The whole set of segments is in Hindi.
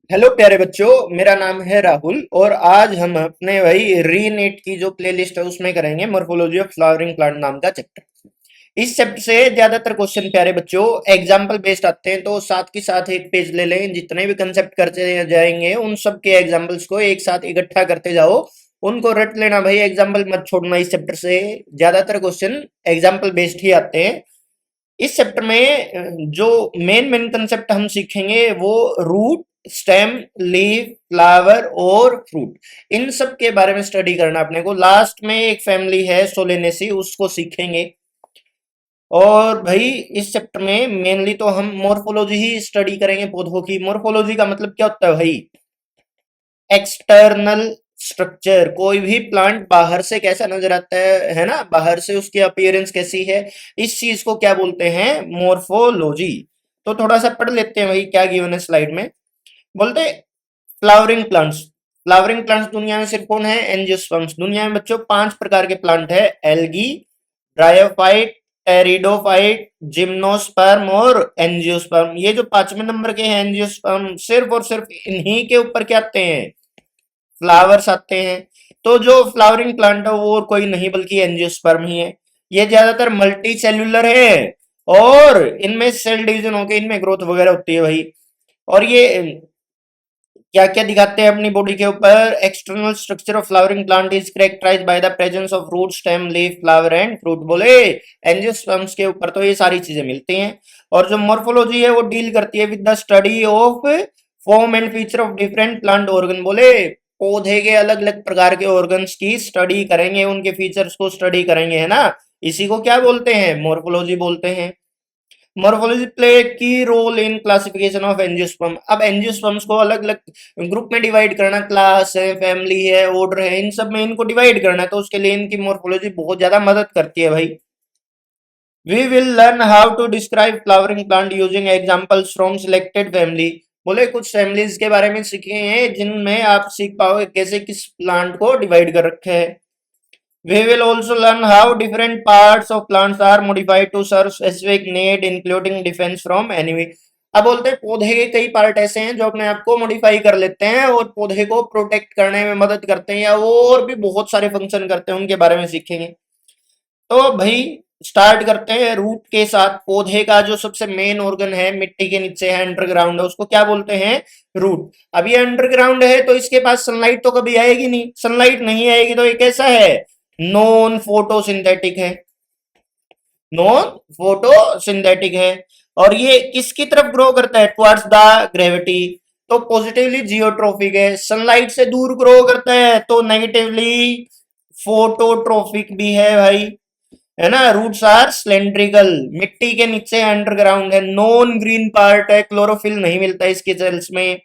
हेलो प्यारे बच्चों। मेरा नाम है राहुल और आज हम अपने भाई रीनेट की जो प्लेलिस्ट है उसमें करेंगे मॉर्फोलॉजी ऑफ फ्लावरिंग प्लांट नाम का चैप्टर। इस चैप्टर से ज्यादातर क्वेश्चन प्यारे बच्चों एग्जाम्पल बेस्ड आते हैं, तो साथ के साथ एक पेज ले लें। जितने भी कंसेप्ट करते जाएंगे उन सब के एग्जाम्पल्स को एक साथ इकट्ठा करते जाओ, उनको रट लेना भाई, एग्जाम्पल मत छोड़ना। इस चैप्टर से ज्यादातर क्वेश्चन एग्जाम्पल बेस्ड ही आते हैं। इस चैप्टर में जो मेन मेन कंसेप्ट हम सीखेंगे वो रूट, स्टेम, लीफ, फ्लावर और फ्रूट, इन सब के बारे में स्टडी करना अपने को। लास्ट में एक फैमिली है सोलेनेसी, उसको सीखेंगे। और भाई इस चैप्टर में मेनली तो हम मॉर्फोलॉजी ही स्टडी करेंगे पौधों की। मॉर्फोलॉजी का मतलब क्या होता है भाई? External structure. कोई भी प्लांट बाहर से कैसा नजर आता है ना, बाहर से उसकी अपीयरेंस कैसी है, इस चीज को क्या बोलते हैं? मॉर्फोलॉजी। तो थोड़ा सा पढ़ लेते हैं भाई क्या गिवन है स्लाइड में। बोलते फ्लावरिंग प्लांट्स। फ्लावरिंग प्लांट्स दुनिया में सिर्फ कौन है? एंजियोस्पर्म्स। दुनिया में बच्चों 5 प्रकार के प्लांट है: एल्गी, ब्रायोफाइट, टेरिडोफाइट, जिम्नोस्पर्म और एंजियोस्पर्म। ये जो 5वें नंबर के हैं एंजियोस्पर्म, सिर्फ और सिर्फ इन्हीं के ऊपर क्या आते हैं? फ्लावर्स आते हैं। तो जो फ्लावरिंग प्लांट है वो और कोई नहीं बल्कि एंजियोस्पर्म ही है। ये ज्यादातर मल्टी सेल्यूलर है और इनमें सेल डिवीजन होकर इनमें ग्रोथ वगैरह होती है भाई। और ये क्या क्या दिखाते हैं अपनी बॉडी के ऊपर? External structure of flowering plant is characterised by the presence of root, stem, leaf, flower and fruit. बोले एंजियोस्पर्म्स के ऊपर तो ये सारी चीजें मिलती हैं। और जो मॉर्फोलॉजी है वो डील करती है with the study of form and feature of different plant organ. बोले पौधे के अलग अलग प्रकार के ऑर्गन्स की स्टडी करेंगे, उनके फीचर्स को स्टडी करेंगे, है ना। इसी को क्या बोलते हैं? मॉर्फोलॉजी बोलते हैं। मॉर्फोलॉजी प्ले की role in classification of angiosperm. अब एंजियोस्पर्म्स को अलग अलग ग्रुप में डिवाइड करना, क्लास है, फैमिली है, ऑर्डर है, इन सब में इनको डिवाइड करना है, तो उसके लिए इनकी मॉर्फोलॉजी बहुत ज्यादा मदद करती है भाई। We will learn how to describe flowering plant using examples from selected family. बोले कुछ फैमिलीज के बारे में सीखे हैं जिनमें आप सीख पाओगे कैसे किस प्लांट को डिवाइड कर रखे हैं। We will also learn how different parts of plants are modified to serve specific need, including defense from enemy। अब बोलते हैं पौधे के कई पार्ट ऐसे हैं जो अपने आप को मॉडिफाई कर लेते हैं और पौधे को प्रोटेक्ट करने में मदद करते हैं, या और भी बहुत सारे फंक्शन करते हैं, उनके बारे में सीखेंगे। तो भाई स्टार्ट करते हैं रूट के साथ। पौधे का जो सबसे मेन ऑर्गन है, मिट्टी के नीचे है, अंडरग्राउंड है, उसको क्या बोलते हैं? रूट। अब ये अंडरग्राउंड है तो इसके पास सनलाइट तो कभी आएगी नहीं। सनलाइट नहीं आएगी तो ये कैसा है? नॉन फोटोसिंथेटिक है। नॉन फोटोसिंथेटिक है। और ये किसकी तरफ ग्रो करता है? Towards the gravity. तो पॉजिटिवली जियोट्रोफिक है। सनलाइट से दूर ग्रो करता है तो नेगेटिवली फोटोट्रोफिक भी है भाई, है ना। रूट्स आर सिलेंड्रिकल, मिट्टी के नीचे अंडरग्राउंड है, नॉन ग्रीन पार्ट है, क्लोरोफिल नहीं मिलता इसके सेल्स में।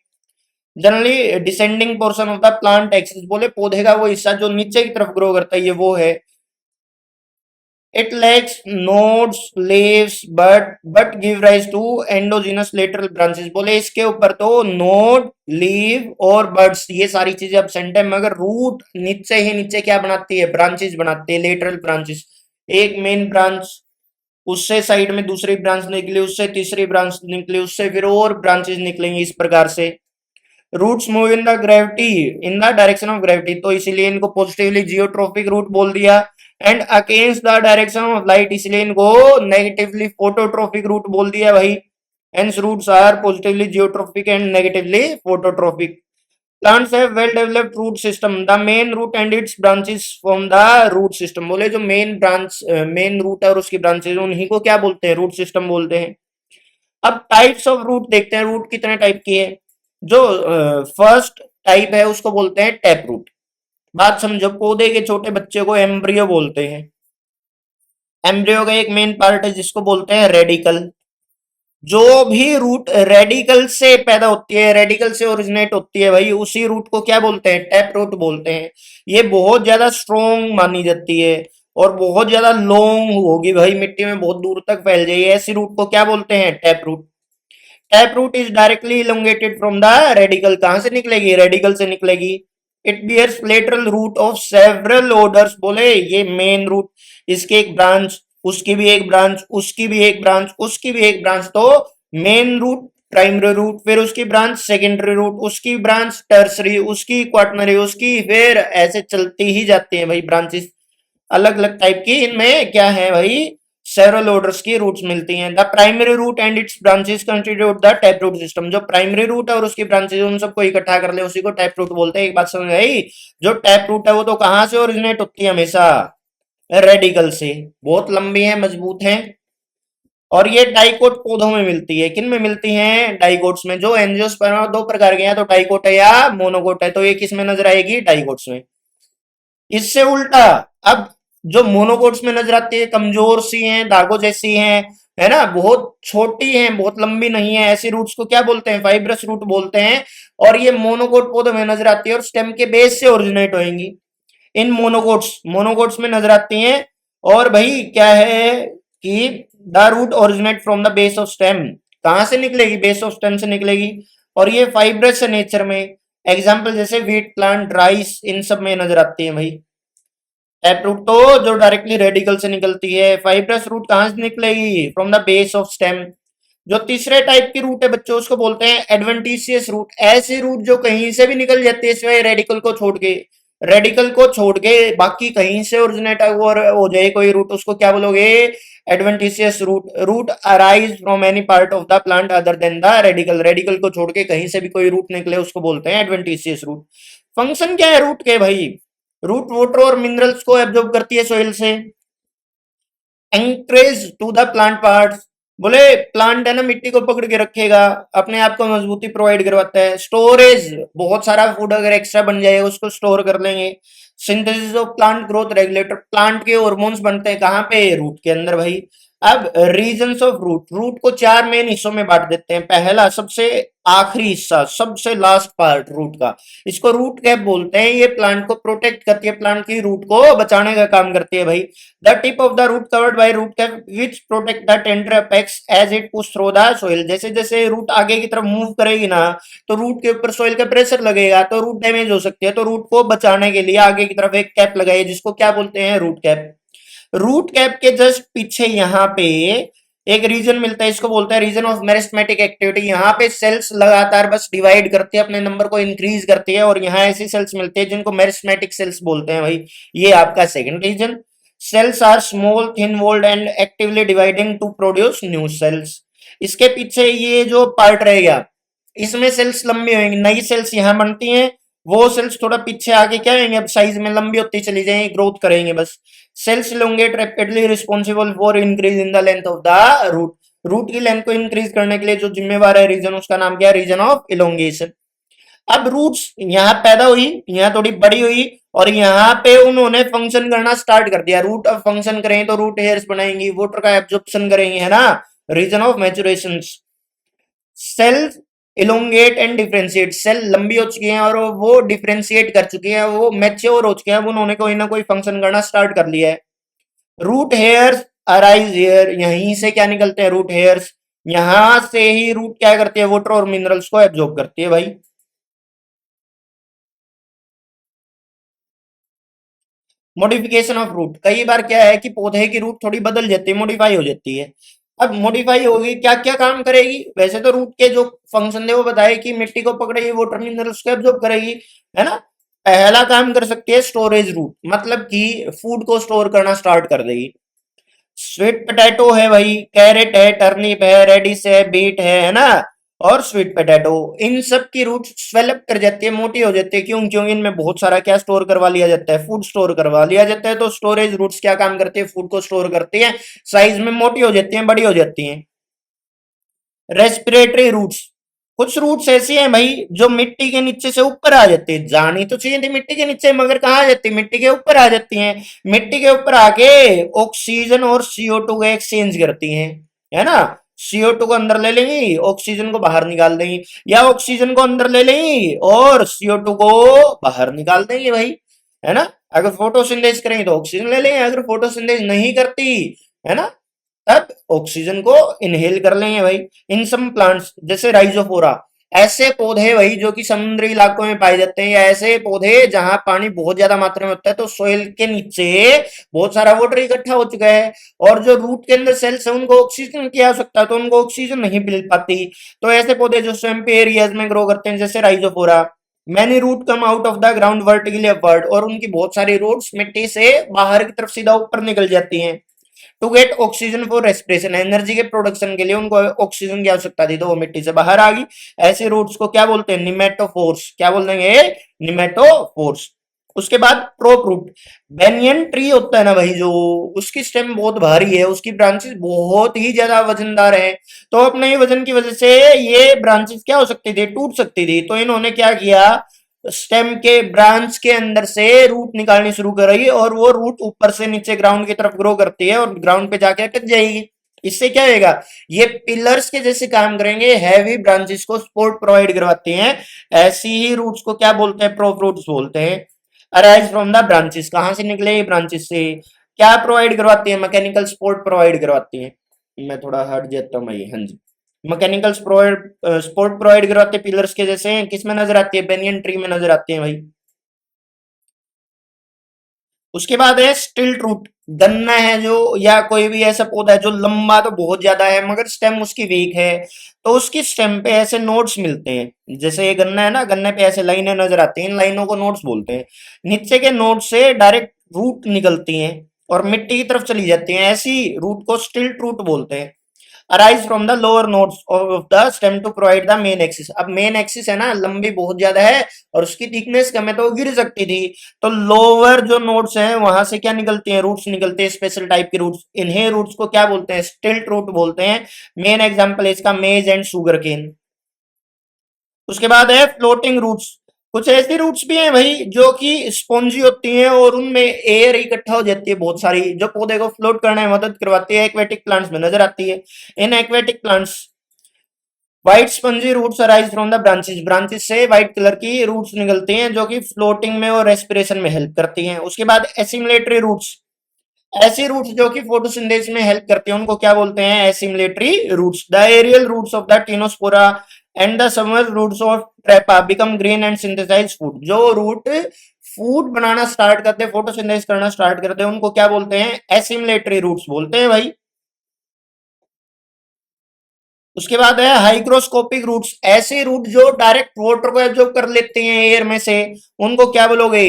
Generally descending portion of the plant axis. बोले पौधे का वो हिस्सा जो नीचे की तरफ ग्रो करता है ये वो है। It lacks nodes, leaves, but give rise to endogenous lateral branches. बोले इसके ऊपर तो नोड, लीव और बड्स ये सारी चीजें absent है, मगर रूट नीचे ही नीचे क्या बनाती है? ब्रांचेस बनाती है, लेटरल ब्रांचेस। एक मेन ब्रांच, उससे साइड में दूसरी ब्रांच निकली, उससे तीसरी ब्रांच निकली, उससे फिर और ब्रांचेस निकलेंगी, इस प्रकार से। Roots move in the gravity, in the direction of gravity, तो इसीलिए इनको पॉजिटिवली जियोट्रोपिक रूट बोल दिया। And against the direction of light, इसलिए इनको नेगेटिवली फोटोट्रोपिक रूट बोल दिया भाई। Hence roots are positively geotrophic and negatively phototropic. Plants have well developed root system. The main root and its branches from the root system। बोले जो मेन ब्रांच, मेन रूट है और उसकी ब्रांचेज, उन्हीं को क्या बोलते हैं? रूट सिस्टम बोलते हैं। अब टाइप्स ऑफ रूट देखते हैं। रूट कितने टाइप की है? जो फर्स्ट टाइप है उसको बोलते हैं टैप रूट। बात समझो, पौधे के छोटे बच्चे को एम्ब्रियो बोलते हैं। एम्ब्रियो का एक मेन पार्ट है जिसको बोलते हैं रेडिकल। जो भी रूट रेडिकल से पैदा होती है, रेडिकल से ओरिजिनेट होती है भाई, उसी रूट को क्या बोलते हैं? टैप रूट बोलते हैं। ये बहुत ज्यादा स्ट्रोंग मानी जाती है और बहुत ज्यादा लॉन्ग होगी भाई, मिट्टी में बहुत दूर तक फैल जाएगी। ऐसी रूट को क्या बोलते हैं? Tap root. Tap root is directly elongated from the radical. कहां से निकलेगी? रेडिकल से निकलेगी। It bears lateral root of several orders. बोले ये मेन रूट, इसकी एक ब्रांच, उसकी भी एक ब्रांच, उसकी भी एक ब्रांच, उसकी भी एक ब्रांच, तो मेन रूट प्राइमरी रूट, फिर उसकी ब्रांच सेकेंडरी रूट, उसकी ब्रांच टर्सरी, उसकी क्वाटरनरी, उसकी फिर ऐसे चलती ही जाती है भाई ब्रांचेस अलग अलग टाइप की। इनमें क्या है भाई, सेवरल ऑर्डर्स की रूट्स मिलती हैं। The primary root and its branches constitute the tap root system. जो प्राइमरी रूट है और उसकी ब्रांचेस उन सबको इकट्ठा कर ले उसी को टैप रूट बोलते हैं। एक बात समझ आई, जो टैप रूट है वो तो कहां से ओरिजिनेट होती है, हमेशा रेडिकल से। बहुत लंबी है, मजबूत है, और ये डाइकोट पौधों में मिलती है। किन में मिलती है, डाइकोट्स में। जो एंजियोस्पर्म दो प्रकार के हैं, तो डाइकोट है या मोनोकोट है, तो ये किस में नजर आएगी, डाइकोट्स में। इससे उल्टा, अब जो मोनोकोट्स में नजर आती है, कमजोर सी हैं, दागो जैसी हैं, है ना, बहुत छोटी हैं, बहुत लंबी नहीं है, ऐसी रूट्स को क्या बोलते हैं, फाइब्रस रूट बोलते हैं। और ये मोनोकोट पौधों में नजर आती है और स्टेम के बेस से ओरिजिनेट होंगी। इन मोनोकोट्स मोनोकोट्स में नजर आती हैं। और भाई क्या है कि the root originate from the base of stem. कहां से निकलेगी, बेस ऑफ स्टेम से निकलेगी। और ये फाइब्रस है नेचर में। एग्जाम्पल जैसे व्हीट प्लांट, राइस, इन सब में नजर आती है भाई। टैप रूट तो जो डायरेक्टली रेडिकल से निकलती है, फाइब्रस रूट कहां से निकलेगी, from the base of stem. जो तीसरे टाइप की रूट है बच्चों, उसको बोलते हैं एडवेंटिशियस रूट। ऐसी रूट जो कहीं से भी निकल जाती है सिवाय रेडिकल को छोड़ के। रेडिकल को छोड़ के बाकी कहीं से ओरिजिनेट हो जाए कोई रूट, उसको क्या बोलोगे, adventitious root. Root arise from any part of the plant other than the radical. Radical को छोड़ के कहीं से भी कोई रूट निकले उसको बोलते हैं एडवेंटिशियस रूट। फंक्शन क्या है रूट के भाई, रूट वाटर और मिनरल्स को एब्जॉर्ब करती है सोइल से। Anchorage to the plant parts, बोले प्लांट है ना मिट्टी को पकड़ के रखेगा, अपने आप को मजबूती प्रोवाइड करवाता है। स्टोरेज, बहुत सारा फूड अगर एक्स्ट्रा बन जाएगा उसको स्टोर कर लेंगे। Synthesis of plant growth regulator, plant के हार्मोन्स बनते हैं कहाँ पे, रूट के अंदर भाई। अब रीजन्स ऑफ रूट, रूट को चार मेन हिस्सों में बांट देते हैं। पहला सबसे आखिरी हिस्सा, सबसे लास्ट पार्ट रूट का, इसको रूट कैप बोलते हैं। ये प्लांट को प्रोटेक्ट करती है, प्लांट की रूट को बचाने का काम करती है भाई। The tip of the root covered by root cap which protect the tender apex as it push through the soil. जैसे जैसे रूट आगे की तरफ मूव करेगी ना, तो रूट के ऊपर सोइल का प्रेशर लगेगा तो रूट डैमेज हो सकती है। तो रूट को बचाने के लिए आगे की तरफ एक कैप लगाई जिसको क्या बोलते हैं, रूट कैप। रूट कैप के जस्ट पीछे यहाँ पे एक रीजन मिलता है, इसको बोलते हैं रीजन ऑफ मेरिस्टेमेटिक एक्टिविटी। यहाँ पे सेल्स लगातार बस डिवाइड करती है, अपने नंबर को इंक्रीज करती है, और यहाँ ऐसी सेल्स मिलती है जिनको मेरिस्टेमेटिक सेल्स बोलते हैं भाई। ये आपका second region. Cells are small, thin walled and actively dividing to produce new cells. इसके पीछे ये जो पार्ट रहेगा, इसमें सेल्स लंबी होंगी, नई सेल्स यहाँ बनती हैं। वो सेल्स थोड़ा पीछे आके क्या होंगे, अब साइज में लंबी होती चली जाएंगी, ग्रोथ करेंगे बस। Cells elongate rapidly responsible for increase in the length of the root। Root की लेंथ को इंक्रीज करने के लिए जो जिम्मेवार है रीजन, उसका नाम क्या है, रीजन ऑफ इलोंगेशन। अब रूट्स यहाँ पैदा हुई, यहाँ थोड़ी बड़ी हुई, और यहाँ पे उन्होंने फंक्शन करना स्टार्ट कर दिया। रूट अब फंक्शन करेंगे तो रूट हेयर्स बनाएंगी, वाटर का एब्जॉर्प्शन करेंगे, है ना, region of maturation. Cell elongate and differentiate, cell लंबी हो चुकी हैं और वो डिफरेंशिएट कर चुकी हैं, वो मैच्योर हो चुके हैं, उन्होंने कोई ना कोई फंक्शन करना स्टार्ट कर लिया है। रूट हेयर्स अराइज हेयर, यहीं से क्या निकलते हैं, रूट हेयर्स। यहां से ही रूट क्या करती है, वाटर और मिनरल्स को एब्जॉर्ब करती है भाई। मॉडिफिकेशन ऑफ रूट, कई बार क्या है कि पौधे की रूट थोड़ी बदल जाती है, मॉडिफाई हो जाती है। अब मॉडिफाई होगी, क्या क्या काम करेगी, वैसे तो रूट के जो फंक्शन है वो बताए कि मिट्टी को पकड़ेगी, वाटर मिनरल्स को एब्जॉर्ब करेगी, है ना। पहला काम कर सकती है स्टोरेज रूट, मतलब कि फूड को स्टोर करना स्टार्ट कर देगी। स्वीट पोटैटो है भाई, कैरेट है, टर्निप है, रेडिश है, बीट है ना, और स्वीट पोटैटो, इन सब की रूट स्वेलअप कर जाती है, मोटी हो जाती है। क्यों, क्यों, इनमें बहुत सारा क्या स्टोर करवा लिया जाता है, फूड स्टोर करवा लिया जाता है। तो स्टोरेज रूट्स क्या काम करती है, फूड को स्टोर करती है, साइज में मोटी हो जाती है, बड़ी हो जाती है। रेस्पिरेटरी रूट्स, कुछ रूट्स ऐसी हैं भाई जो मिट्टी के नीचे से ऊपर आ जाती है, जानी तो चाहिए थी मिट्टी के नीचे, मगर कहाँ आ जाती है, मिट्टी के ऊपर आ जाती हैं। मिट्टी के ऊपर आके ऑक्सीजन और CO2 का एक्सचेंज करती हैं, है ना। CO2 को अंदर ले लेंगी, ऑक्सीजन को बाहर निकाल देंगी, या ऑक्सीजन को अंदर ले लेंगी और CO2 को बाहर निकाल देंगी भाई, है ना। अगर फोटोसिंथेसिस करेंगे तो ऑक्सीजन ले लेंगे, अगर फोटोसिंथेसिस नहीं करती, है ना, तब ऑक्सीजन को इनहेल कर लेंगे भाई। इन सम प्लांट्स जैसे राइजोफोरा, ऐसे पौधे वही जो कि समुद्री इलाकों में पाए जाते हैं, या ऐसे पौधे जहां पानी बहुत ज्यादा मात्रा में होता है, तो सोइल के नीचे बहुत सारा वाटर इकट्ठा हो चुका है, और जो रूट के अंदर सेल्स है उनको ऑक्सीजन की आवश्यकता है, तो उनको ऑक्सीजन नहीं मिल पाती। तो ऐसे पौधे जो स्वैम्पी एरियाज में ग्रो करते हैं, जैसे Rhizophora, many root come out of the ground vertically upward, और उनकी बहुत सारी रूट्स मिट्टी से बाहर की तरफ सीधा ऊपर निकल जाती हैं। To get oxygen for respiration, energy के प्रोडक्शन के लिए उनको ऑक्सीजन की आवश्यकता थी, तो वो मिट्टी से बाहर आ गई। ऐसे रूट्स को क्या बोलते हैं? निमेटोफोर्स। क्या बोल देंगे? निमेटोफोर्स। उसके बाद प्रोप रूट, बेनियन ट्री होता है ना भाई, जो उसकी स्टेम बहुत भारी है, उसकी ब्रांचेस बहुत ही ज्यादा वजनदार है, तो अपने ही वजन की वजह से ये ब्रांचेस क्या हो सकती थी? टूट सकती थी। तो इन्होंने क्या किया? स्टेम के ब्रांच के अंदर से रूट निकालनी शुरू करी, और वो रूट ऊपर से नीचे ग्राउंड की तरफ ग्रो करती है और ग्राउंड पे जाके अटक जाएगी। इससे क्या होगा? ये पिलर्स के जैसे काम करेंगे, हैवी ब्रांचेस को सपोर्ट प्रोवाइड करवाती हैं। ऐसी ही रूट्स को क्या बोलते हैं? प्रोप रूट्स बोलते हैं। अराइज फ्रॉम द ब्रांचेस, कहां से निकले? ब्रांचेस से। क्या प्रोवाइड करवाती है? मैकेनिकल सपोर्ट प्रोवाइड करवाती है। मैं थोड़ा हट जाता हूँ भाई, हाँ जी। मैकेनिकल सपोर्ट प्रोवाइड करवाते हैं पिलर्स के जैसे। किस में नजर आती है? बेनियन ट्री में नजर आती है भाई। उसके बाद है स्टिल्ट रूट, गन्ना है जो, या कोई भी ऐसा पौधा है जो लंबा तो बहुत ज्यादा है मगर स्टेम उसकी वीक है, तो उसकी स्टेम पे ऐसे नोड्स मिलते हैं। जैसे ये गन्ना है ना, गन्ने पे ऐसे लाइनें नजर आती हैं, इन लाइनों को नोड्स बोलते हैं। नीचे के नोड से डायरेक्ट रूट निकलती हैं और मिट्टी की तरफ चली जाती हैं, ऐसी रूट को स्टिल्ट रूट बोलते हैं। Arise from the lower nodes of the stem to provide the main axis. अब मेन एक्सिस है ना, लंबी बहुत ज्यादा है और उसकी थिकनेस कम है, तो वो गिर सकती थी। तो लोअर जो नोड्स हैं वहां से क्या निकलती हैं? रूट्स निकलते हैं, स्पेशल टाइप के रूट्स। इन्हें रूट्स को क्या बोलते हैं? स्टिल्ट रूट बोलते हैं। मेन एग्जांपल है इसका मेज एंड शुगर केन। उसके बाद है फ्लोटिंग रूट्स। कुछ ऐसी रूट्स भी हैं भाई जो कि स्पॉन्जी होती हैं और उनमें एयर इकट्ठा हो जाती है बहुत सारी, जो पौधे को फ्लोट करने में मदद करवाती है। एक्वेटिक प्लांट्स में नजर आती है। In aquatic plants white spongy roots arise from the branches, branches से व्हाइट कलर की रूट्स निकलती हैं जो कि फ्लोटिंग में और रेस्पिरेशन में हेल्प करती हैं। उसके बाद एसिमुलेटरी रूट्स, ऐसी रूट्स जो कि फोटोसिंथेसिस में हेल्प करती हैं उनको क्या बोलते हैं? Assimilatory roots. The aerial roots of the tinospora and the summer roots of trapa become green and synthesize food. जो रूट फूड बनाना स्टार्ट करते हैं, फोटोसिंथेसिस करना स्टार्ट करते हैं, उनको क्या बोलते हैं? एसिमुलेटरी रूट्स बोलते हैं भाई। उसके बाद है हाइग्रोस्कोपिक रूट्स, ऐसे रूट जो डायरेक्ट वाटर को एब्जॉर्ब कर लेते हैं एयर में से, उनको क्या बोलोगे?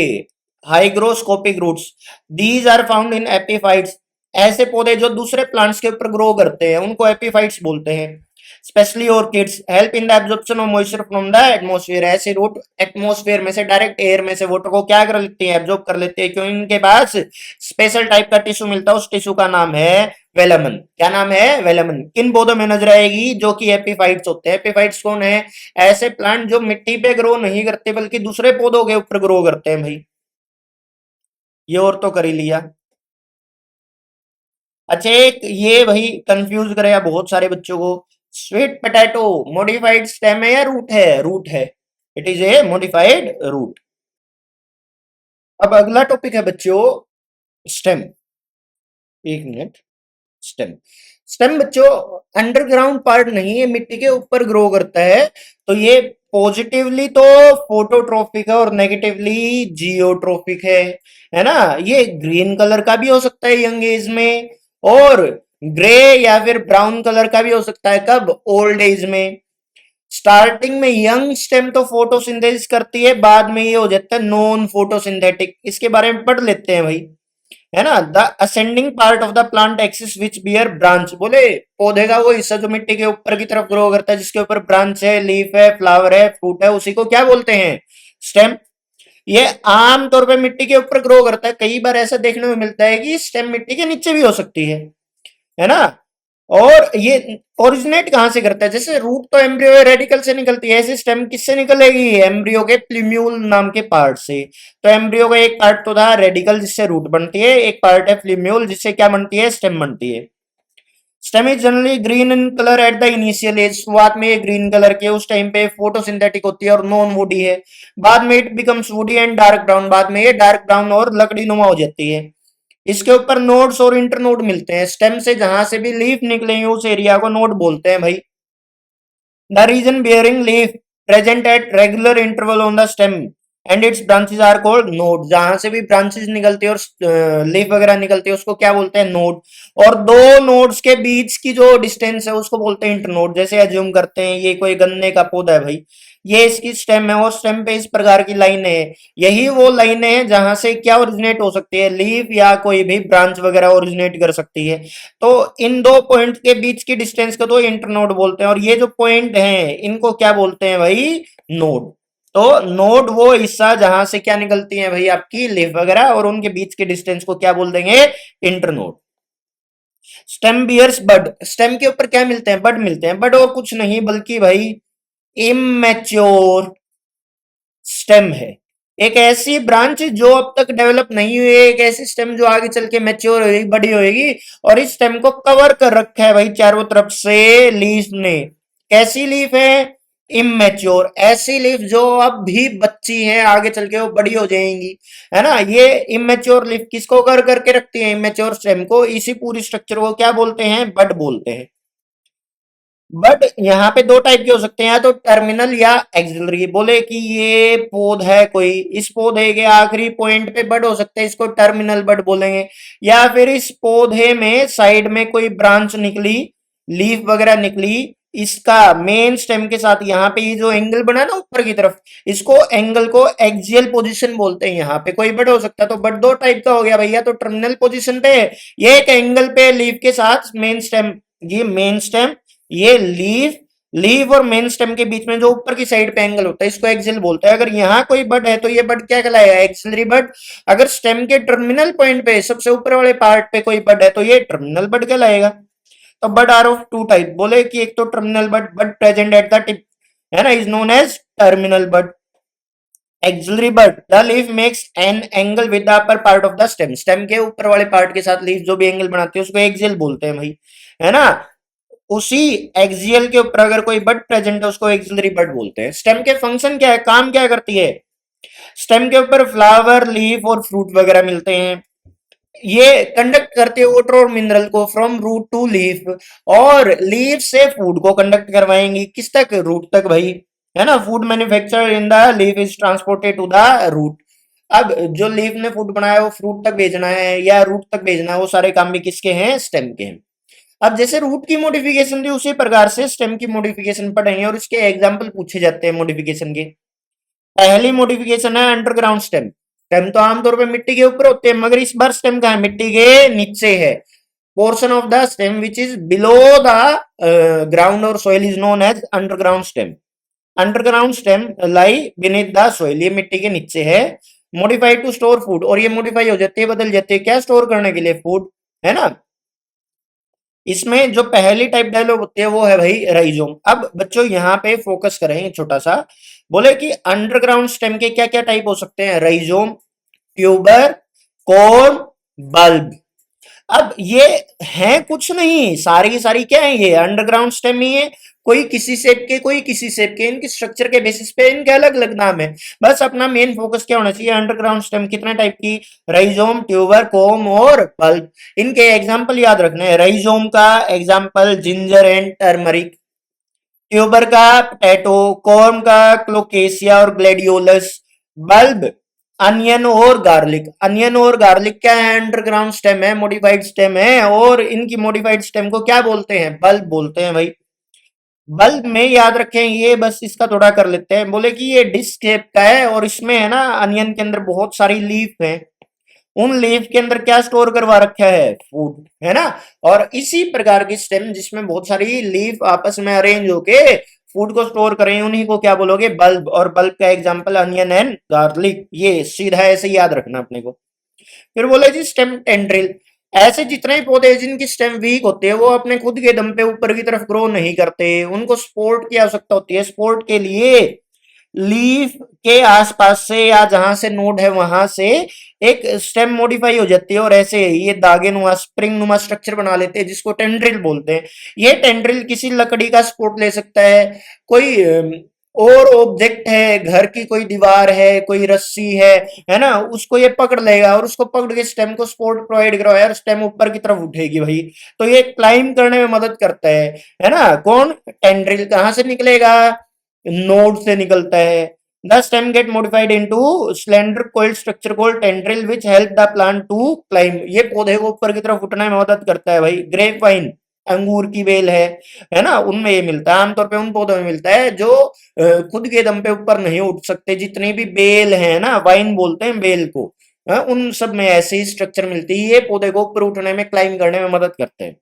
Hygroscopic roots. These are found in epiphytes, ऐसे पौधे जो दूसरे प्लांट्स के ऊपर ग्रो करते हैं उनको एपीफाइट्स बोलते हैं। Specially orchids help in the absorption of moisture from the atmosphere, ऐसे रूट एटमॉस्फेयर में से डायरेक्ट एयर में से वाटर को क्या कर लेते हैं? एब्जॉर्ब कर लेते हैं, क्यों? इनके पास स्पेशल टाइप का टिश्यू मिलता है, उस टिश्यू का नाम है वेलमन। क्या नाम है? वेलमन। किन पौधों में नजर आएगी? जो कि एपीफाइट्स होते हैं। एपीफाइट्स कौन है? ऐसे प्लांट जो मिट्टी पे ग्रो नहीं करते बल्कि दूसरे पौधों के ऊपर ग्रो करते हैं भाई। ये और तो कर ही लिया। अच्छा, एक ये भाई कंफ्यूज करेगा बहुत सारे बच्चों को। स्वीट पोटैटो मॉडिफाइड स्टेम है या रूट है? रूट है। It is a modified root. अब अगला टॉपिक है बच्चों, स्टेम। एक मिनट। स्टेम, स्टेम बच्चों अंडरग्राउंड पार्ट नहीं है, मिट्टी के ऊपर ग्रो करता है। तो ये पॉजिटिवली तो फोटोट्रोपिक है और नेगेटिवली जियोट्रोपिक है ना? ये ग्रीन कलर का भी हो सकता है यंग एज में, और ग्रे या फिर ब्राउन कलर का भी हो सकता है। कब? ओल्ड एज में। स्टार्टिंग में यंग स्टेम तो फोटोसिंथेसिस करती है, बाद में ये हो जाता है नॉन फोटोसिंथेटिक। इसके बारे में पढ़ लेते हैं भाई, है ना? The ascending part of the plant axis which bear branch, बोले पौधे का वो हिस्सा जो मिट्टी के ऊपर की तरफ ग्रो करता है, जिसके ऊपर ब्रांच है, लीफ है, फ्लावर है, फ्रूट है, उसी को क्या बोलते हैं? स्टेम। ये आम तौर पे मिट्टी के ऊपर ग्रो करता है, कई बार ऐसा देखने में मिलता है कि स्टेम मिट्टी के नीचे भी हो सकती है ना? और ये ओरिजिनेट कहां से करता है? जैसे रूट तो एम्ब्रियो रेडिकल से निकलती है, ऐसे स्टेम किससे निकलेगी? एम्ब्रियो के प्लीम्यूल नाम के पार्ट से। तो एम्ब्रियो का एक पार्ट तो था रेडिकल जिससे रूट बनती है, एक पार्ट है प्लीम्यूल जिससे क्या बनती है? स्टेम बनती है। Stem is generally green in colour at the initial age, शुरुआत में ये ग्रीन कलर के, उस टाइम पे फोटोसिंथेटिक होती है और नॉन वुडी है। बाद में it becomes woody and dark brown, बाद में ये डार्क ब्राउन और लकड़ी नुमा हो जाती है। इसके ऊपर नोड्स और इंटरनोड मिलते हैं। स्टेम से जहां से भी लीफ निकलेंगे उस एरिया को नोड बोलते हैं भाई। The region bearing leaf, present at regular interval on the stem and its branches are called node. जहां से भी ब्रांचेस निकलती है और लीफ वगैरह निकलती है उसको क्या बोलते हैं, नोड। और दो नोड्स के बीच की जो डिस्टेंस है उसको बोलते हैं इंटरनोड। जैसे अज्यूम करते हैं ये कोई गन्ने का पौधा है भाई, ये इसकी स्टेम है और स्टेम पे इस प्रकार की लाइनें हैं, यही वो लाइनें हैं जहां से क्या ओरिजिनेट हो सकती है, लीफ या कोई भी ब्रांच वगैरह ओरिजिनेट कर सकती है। तो इन दो पॉइंट के बीच की डिस्टेंस को तो इंटरनोड बोलते हैं, और ये जो पॉइंट हैं इनको क्या बोलते हैं भाई, नोड। तो नोड वो हिस्सा जहां से क्या निकलती है भाई आपकी लीफ वगैरह, और उनके बीच के डिस्टेंस को क्या बोल देंगे, इंटरनोड। स्टेम बियर्स बड, स्टेम के ऊपर क्या मिलते हैं, बड मिलते हैं। बड और कुछ नहीं बल्कि भाई इमेच्योर स्टेम है, एक ऐसी ब्रांच जो अब तक डेवलप नहीं हुई है, एक ऐसी स्टेम जो आगे चल के मैच्योर होगी, बड़ी होगी, और इस स्टेम को कवर कर रखा है भाई चारों तरफ से लीफ ने। कैसी लीफ है, इमेच्योर, ऐसी लीफ जो अब भी बच्ची है, आगे चल के वो बड़ी हो जाएंगी, है ना। ये इमेच्योर लीफ किसको कवर करके रखती है, इमेच्योर स्टेम को। इसी पूरी स्ट्रक्चर को क्या बोलते हैं, बड बोलते हैं। बट यहाँ पे दो टाइप के हो सकते हैं, या तो टर्मिनल या एक्सिलरी। बोले कि ये पौध है कोई, इस पौधे के आखिरी पॉइंट पे बड हो सकते हैं, इसको टर्मिनल बड बोलेंगे। या फिर इस पौधे में साइड में कोई ब्रांच निकली, लीफ वगैरह निकली, इसका मेन स्टेम के साथ यहाँ पे ये जो एंगल बना ना ऊपर की तरफ, इसको एंगल को एक्सियल पोजीशन बोलते हैं। यहाँ पे कोई बड हो सकता है। तो बड दो टाइप का हो गया भैया, तो टर्मिनल पोजीशन पे है, ये एक एंगल पे लीफ के साथ मेन स्टेम, ये मेन स्टेम, ये लीफ, लीफ और मेन स्टेम के बीच में जो ऊपर की साइड पे एंगल होता है इसको एक्सिल बोलते हैं। अगर यहाँ कोई बड है तो ये बड क्या कहलाएगा, एक्सिलरी बड। अगर स्टेम के टर्मिनल पॉइंट पे सबसे ऊपर वाले पार्ट पे कोई बड है तो ये टर्मिनल बड कहलाएगा। तो bud are of two type, बोले कि एक तो terminal bud, bud present at the tip, है ना, is known as terminal bud. Axillary bud, the leaf makes an angle with the upper part of the stem, stem के ऊपर वाले पार्ट के साथ लीफ जो भी एंगल बनाती है उसको एक्सियल बोलते हैं भाई, है ना। उसी एक्सियल के ऊपर अगर कोई बड प्रेजेंट है उसको एक्सिलरी बड बोलते हैं। स्टेम के फंक्शन क्या है, काम क्या करती है, स्टेम के ऊपर फ्लावर, लीफ और फ्रूट वगैरह मिलते हैं। ये कंडक्ट करते हैं वाटर और मिनरल को फ्रॉम रूट टू लीफ, और लीफ से फूड को कंडक्ट करवाएंगी किस तक, रूट तक भाई, है ना। Food manufacture in the leaf is transported to the root. अब जो लीफ ने फूड बनाया वो फ्रूट तक भेजना है या रूट तक भेजना है, वो सारे काम भी किसके हैं, स्टेम के हैं। अब जैसे रूट की मॉडिफिकेशन थी उसी प्रकार से स्टेम की मॉडिफिकेशन पढ़ेंगे, और इसके एग्जांपल पूछे जाते हैं मॉडिफिकेशन के। पहली मॉडिफिकेशन है अंडरग्राउंड स्टेम। स्टेम तो आमतौर पे मिट्टी के ऊपर होते हैं, मगर इस बार स्टेम कहाँ है, मिट्टी के नीचे है। Portion of the stem which is below the ground और soil is known as underground stem. Underground stem lie beneath the soil, ये मिट्टी के नीचे है। मॉडिफाइड टू स्टोर फूड, और ये मॉडिफाई हो जाते हैं, बदल जाते हैं क्या, स्टोर करने के लिए, फूड, है ना। इसमें जो पहली टाइप डेवलप होती है वो है भाई राइजोम। अब बच्चों यहाँ पे फोकस करें छोटा सा, बोले कि अंडरग्राउंड स्टेम के क्या क्या टाइप हो सकते हैं, राइजोम, ट्यूबर, कोन, बल्ब। अब ये है कुछ नहीं, सारी की सारी क्या है, ये अंडरग्राउंड स्टेम ही है। कोई किसी शेप के, कोई किसी शेप के, इनकी स्ट्रक्चर के बेसिस पे इनके अलग अलग नाम है। बस अपना मेन फोकस क्या होना चाहिए, अंडरग्राउंड स्टेम कितने टाइप की, राइजोम, ट्यूबर, कोम और बल्ब। इनके एग्जाम्पल याद रखने हैं। राइजोम का example ginger and turmeric, tuber का पोटैटो, कोम का क्लोकेसिया और ग्लेडियोलस, बल्ब अनियन और गार्लिक। अनियन और गार्लिक क्या है, अंडरग्राउंड स्टेम है, मॉडिफाइड स्टेम है, और इनकी मॉडिफाइड स्टेम को क्या बोलते हैं, बल्ब बोलते हैं भाई। बल्ब में याद रखें, ये बस इसका थोड़ा कर लेते हैं। बोले कि ये डिस्क शेप का है, और इसमें है ना अनियन के अंदर बहुत सारी लीफ है, उन लीफ के अंदर क्या स्टोर करवा रखा है, फूड, है ना। और इसी प्रकार की स्टेम जिसमें बहुत सारी लीफ आपस में अरेंज होके फूड को स्टोर करें, उन्हीं को क्या बोलोगे, बल्ब। और बल्ब का एग्जांपल अनियन एंड गार्लिक, ये सीधा ऐसे याद रखना अपने को। फिर बोले जी स्टेम टेंड्रिल, ऐसे जितने ही पौधे जिनकी स्टेम वीक होते हैं वो अपने खुद के दम पे ऊपर की तरफ ग्रो नहीं करते, उनको सपोर्ट की आवश्यकता होती है। सपोर्ट के लिए लीफ के आसपास से या जहां से नोड है वहां से एक स्टेम मॉडिफाई हो जाती है, और ऐसे ये दागे नुमा, स्प्रिंग नुमा स्ट्रक्चर बना लेते हैं जिसको टेंड्रिल बोलते हैं। ये टेंड्रिल किसी लकड़ी का सपोर्ट ले सकता है, कोई और ऑब्जेक्ट है, घर की कोई दीवार है, कोई रस्सी है ना, उसको ये पकड़ लेगा, और उसको पकड़ के स्टेम को सपोर्ट प्रोवाइड करवाया, और स्टेम ऊपर की तरफ उठेगी भाई। तो ये क्लाइंब करने में मदद करता है ना। कौन, टेंड्रिल कहां से निकलेगा, नोड से निकलता है। The stem get modified into slender coiled structure called tendril which help the plant to climb. ये पौधे को ऊपर की तरफ उठने में मदद करता है भाई। ग्रेप वाइन, अंगूर की बेल है ना, उनमें ये मिलता है। आमतौर पे उन पौधों में मिलता है जो खुद के दम पे ऊपर नहीं उठ सकते। जितनी भी बेल है ना, वाइन बोलते हैं बेल को, उन सब में ऐसी स्ट्रक्चर मिलती है। ये पौधे को ऊपर उठने में, क्लाइंब करने में मदद करते हैं।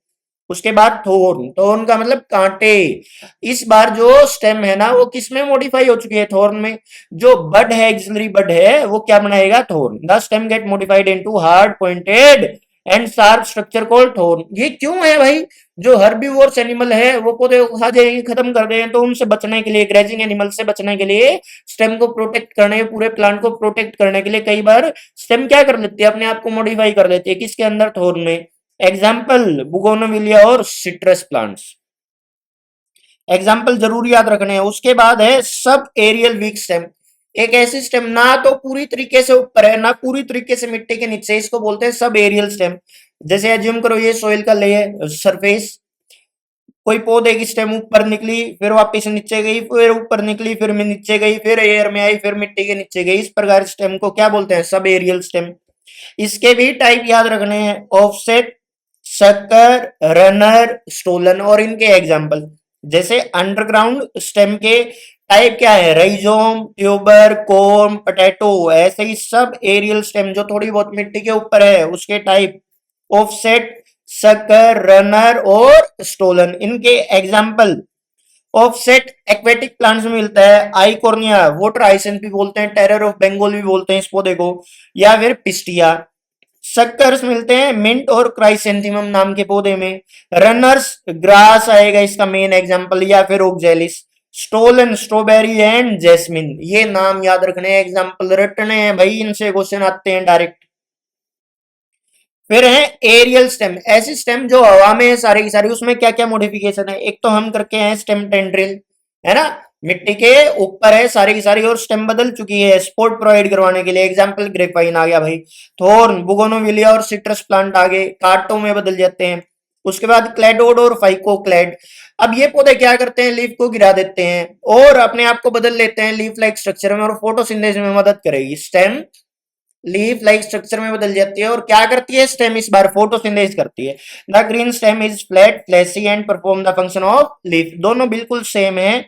उसके बाद थोर्न, थोर्न का मतलब कांटे। इस बार जो स्टेम है ना, वो किस में मॉडिफाई हो चुकी है? थोर्न में। जो बड है, एक्सिलरी बड है, वो क्या बनाएगा? Thorn. The stem get modified into hard pointed and sharp structure called thorn. ये क्यों है भाई? जो हर्बीवोर्स एनिमल है वो पौधे को खा जाएंगे, खत्म कर देंगे, तो उनसे बचने के लिए, ग्रेजिंग एनिमल से बचने के लिए, स्टेम को प्रोटेक्ट करने, पूरे प्लांट को प्रोटेक्ट करने के लिए कई बार स्टेम क्या कर लेती है? अपने आप को मॉडिफाई कर लेती है। किसके अंदर? थोर्न में। एग्जाम्पल बुगोनविलिया और सिट्रस प्लांट्स। एग्जाम्पल जरूर याद रखने हैं। उसके बाद है सब एरियल वीक स्टेम। एक ऐसी स्टेम ना तो पूरी तरीके से ऊपर है, ना पूरी तरीके से मिट्टी के नीचे, इसको बोलते हैं सब एरियल स्टेम। जैसे एज्यूम करो ये सोइल का लेयर सरफेस, कोई पौधे की स्टेम ऊपर निकली, फिर वापस नीचे गई, फिर ऊपर निकली, फिर में नीचे गई, फिर एयर में आई, फिर मिट्टी के नीचे गई। इस प्रकार स्टेम को क्या बोलते हैं? Sub aerial stem. इसके भी टाइप याद रखने हैं। ऑफसेट, शक्कर, रनर, स्टोलन और इनके एग्जाम्पल। जैसे अंडरग्राउंड स्टेम के टाइप क्या है? Rhizome, tuber, corm, potato. ऐसे ही सब एरियल स्टेम जो थोड़ी बहुत मिट्टी के ऊपर है, उसके टाइप ऑफसेट, शक्कर, रनर और स्टोलन। इनके एग्जाम्पल। ऑफसेट एक्वेटिक प्लांट्स में मिलता है। आइकोर्निया, वाटर हाइसिंथ भी बोलते हैं, टेरर ऑफ बंगाल भी बोलते हैं इस पौधे को, या फिर पिस्टिया। शक्कर्स मिलते हैं मिंट और क्राइसेंथेमम नाम के पौधे में। रनर्स ग्रास आएगा इसका मेन एग्जांपल, या फिर oxalis. Stolon strawberry and jasmine. ये नाम याद रखने हैं, एग्जांपल रटने हैं भाई, इनसे क्वेश्चन आते हैं डायरेक्ट। फिर है एरियल स्टेम, ऐसी स्टेम जो हवा में है सारी की सारी। उसमें क्या क्या मॉडिफिकेशन है? एक तो हम करके हैं स्टेम टेंड्रिल, है ना, मिट्टी के ऊपर है सारी की सारी, और स्टेम बदल चुकी है सपोर्ट प्रोवाइड करवाने के लिए। एग्जांपल ग्रेपाइन आ गया भाई। थोर्न, बुगोनोविलिया और सिट्रस प्लांट आ गए, कांटों में बदल जाते हैं। उसके बाद क्लेडोड और फाइकोक्लेड। अब ये पौधे क्या करते हैं? लीफ को गिरा देते हैं और अपने आप को बदल लेते हैं लीफ लाइक स्ट्रक्चर में, और फोटोसिंथेसिस में मदद करेगी। स्टेम लीफ लाइक स्ट्रक्चर में बदल जाती है और क्या करती है? स्टेम इस बार फोटोसिंथेसिस करती है। The green stem is flat, flashy and perform the function of leaf. दोनों बिल्कुल सेम है।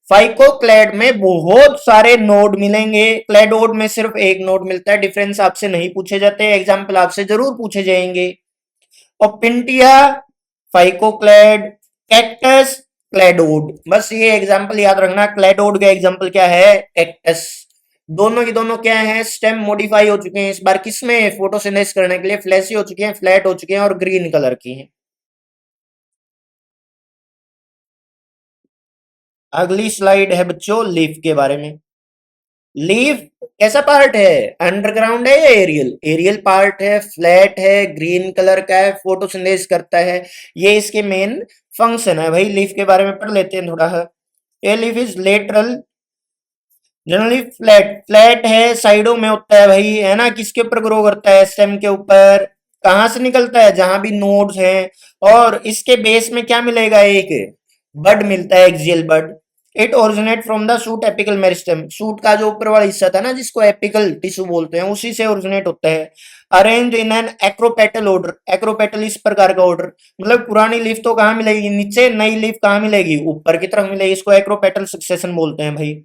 फाइकोक्लेड में बहुत सारे नोड मिलेंगे, क्लेडोड में सिर्फ एक नोड मिलता है। डिफरेंस आपसे नहीं पूछे जाते, एग्जाम्पल आपसे जरूर पूछे जाएंगे। और पिंटिया, फाइकोक्लेड, कैक्टस, क्लेडोड। बस ये एग्जाम्पल याद रखना। क्लेडोड का एग्जाम्पल क्या है? कैक्टस। दोनों की दोनों क्या है? स्टेम मॉडिफाई हो चुके हैं इस बार, किसमें? फोटोसिंथेसिस करने के लिए। फ्लैशी हो चुके हैं, फ्लैट हो चुके हैं और ग्रीन कलर की हैं। अगली स्लाइड है बच्चों लीफ के बारे में। लीफ कैसा पार्ट है? अंडरग्राउंड है या एरियल? एरियल पार्ट है, फ्लैट है, ग्रीन कलर का है, फोटोसिंथेसिस करता है। ये इसके मेन फंक्शन है भाई। लीफ के बारे में पढ़ लेते हैं थोड़ा सा। A leaf is lateral, generally flat, flat है, साइडों में होता है भाई, है ना। किसके ऊपर ग्रो करता है? स्टेम के ऊपर। कहां से निकलता है? जहां भी नोड्स हैं। और इसके बेस में क्या मिलेगा? एक बड मिलता है, axial bud. It originate from the shoot apical meristem. Shoot का जो ऊपर वाला हिस्सा था ना, जिसको एपिकल टिश्यू बोलते हैं, उसी से ओरिजिनेट होता है। Arrange in an acropetal order. Acropetal इस प्रकार का ऑर्डर, मतलब पुरानी लीफ तो कहां मिलेगी? नीचे। नई लीफ कहां मिलेगी? ऊपर की तरफ मिलेगी। इसको एक्रोपेटल सक्सेशन बोलते हैं भाई।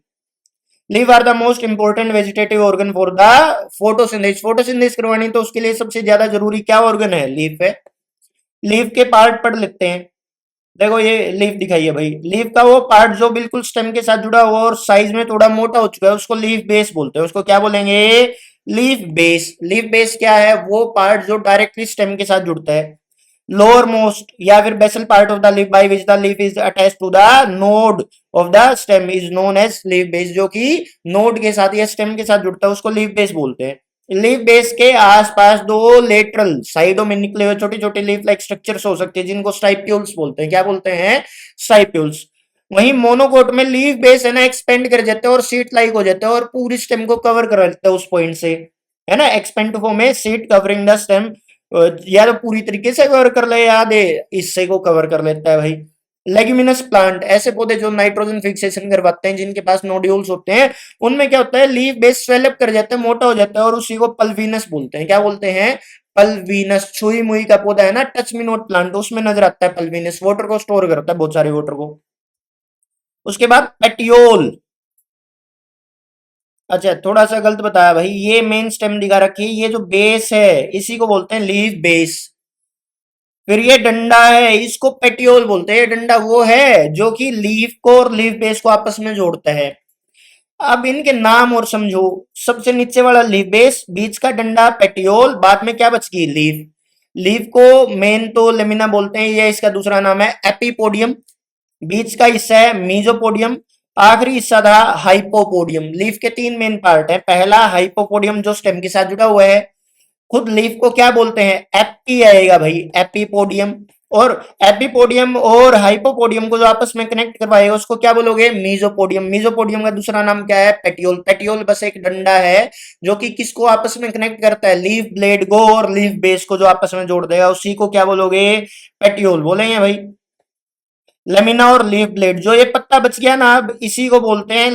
Leaf are the most important vegetative organ for the photosynthesis. Photosynthesis करवानी तो उसके लिए सबसे ज्यादा जरूरी क्या ऑर्गन है? लीफ है। लीफ के पार्ट पढ़ लेते हैं। देखो ये लीफ दिखाई है भाई। लीफ का वो पार्ट जो बिल्कुल स्टेम के साथ जुड़ा हुआ और साइज में थोड़ा मोटा हो चुका है, उसको लीफ बेस बोलते हैं। उसको क्या बोलेंगे? Leaf base. लीफ बेस क्या है? वो पार्ट जो डायरेक्टली स्टेम के साथ जुड़ता है। लोअर मोस्ट या फिर basal part of the leaf by which the leaf is attached to the node of the stem is known as leaf base. जो कि नोड के साथ या स्टेम के साथ जुड़ता है, उसको लीफ बेस बोलते हैं। लीफ बेस के आसपास दो लेटरल साइडों में निकले हुए छोटे छोटे लीफ लाइक स्ट्रक्चर्स हो सकते हैं, जिनको स्टाइप्यूल्स बोलते हैं। क्या बोलते हैं? स्टाइप्यूल्स। वहीं मोनोकोट में लीफ बेस है ना, एक्सपेंड कर जाते हैं और सीट लाइक हो जाते हैं और पूरी स्टेम को कवर कर लेते हैं उस पॉइंट से, है ना। एक्सपेंड टू फॉर्म है सीट कवरिंग द स्टेम। या तो पूरी तरीके से कवर कर ले, या दे हिस्से को कवर कर लेता है भाई। लेग्यूमिनस प्लांट, ऐसे पौधे जो नाइट्रोजन फिक्सेशन करवाते हैं, जिनके पास नोड्यूल्स होते हैं, उनमें क्या होता है, लीफ बेस स्वेलअप कर जाता है, मोटा हो जाता है, और उसी को पल्वीनस बोलते हैं। क्या बोलते हैं? पल्वीनस। छुई मुई का पौधा है ना, टच मी नॉट प्लांट, उसमें नजर आता है पल्वीनस, वाटर को स्टोर करता है, बहुत सारे वाटर को। उसके बाद पेटियोल। अच्छा, थोड़ा सा गलत बताया भाई, ये मेन स्टेम दिखा रखी है, ये जो बेस है इसी को बोलते हैं लीफ बेस। फिर ये डंडा है, इसको पेटियोल बोलते हैं। ये डंडा वो है जो कि लीफ को और लीफ बेस को आपस में जोड़ता है। अब इनके नाम और समझो। सबसे नीचे वाला लीफ बेस, बीच का डंडा पेटियोल, बाद में क्या बच गई? लीफ। लीफ को मेन तो लेमिना बोलते हैं, ये इसका दूसरा नाम है एपिपोडियम। बीच का हिस्सा है मीजोपोडियम। आखिरी हिस्सा था हाइपोपोडियम। लीफ के तीन मेन पार्ट हैं। पहला हाइपोपोडियम जो स्टेम के साथ जुड़ा हुआ है। खुद लीफ को क्या बोलते हैं? एपी आएगा भाई, एपीपोडियम। और एपीपोडियम और हाइपोपोडियम को जो आपस में कनेक्ट करवाएगा उसको क्या बोलोगे? मीजोपोडियम। मीजोपोडियम का दूसरा नाम क्या है? पेटियोल। पेटियोल बस एक डंडा है जो कि किसको आपस में कनेक्ट करता है? लीफ ब्लेड को और लीफ बेस को जो आपस में जोड़ देगा, उसी को क्या बोलोगे? पेटियोल बोलेंगे भाई। लेमिना और लीफ ब्लेड, जो ये पत्ता बच गया ना, अब इसी को बोलते हैं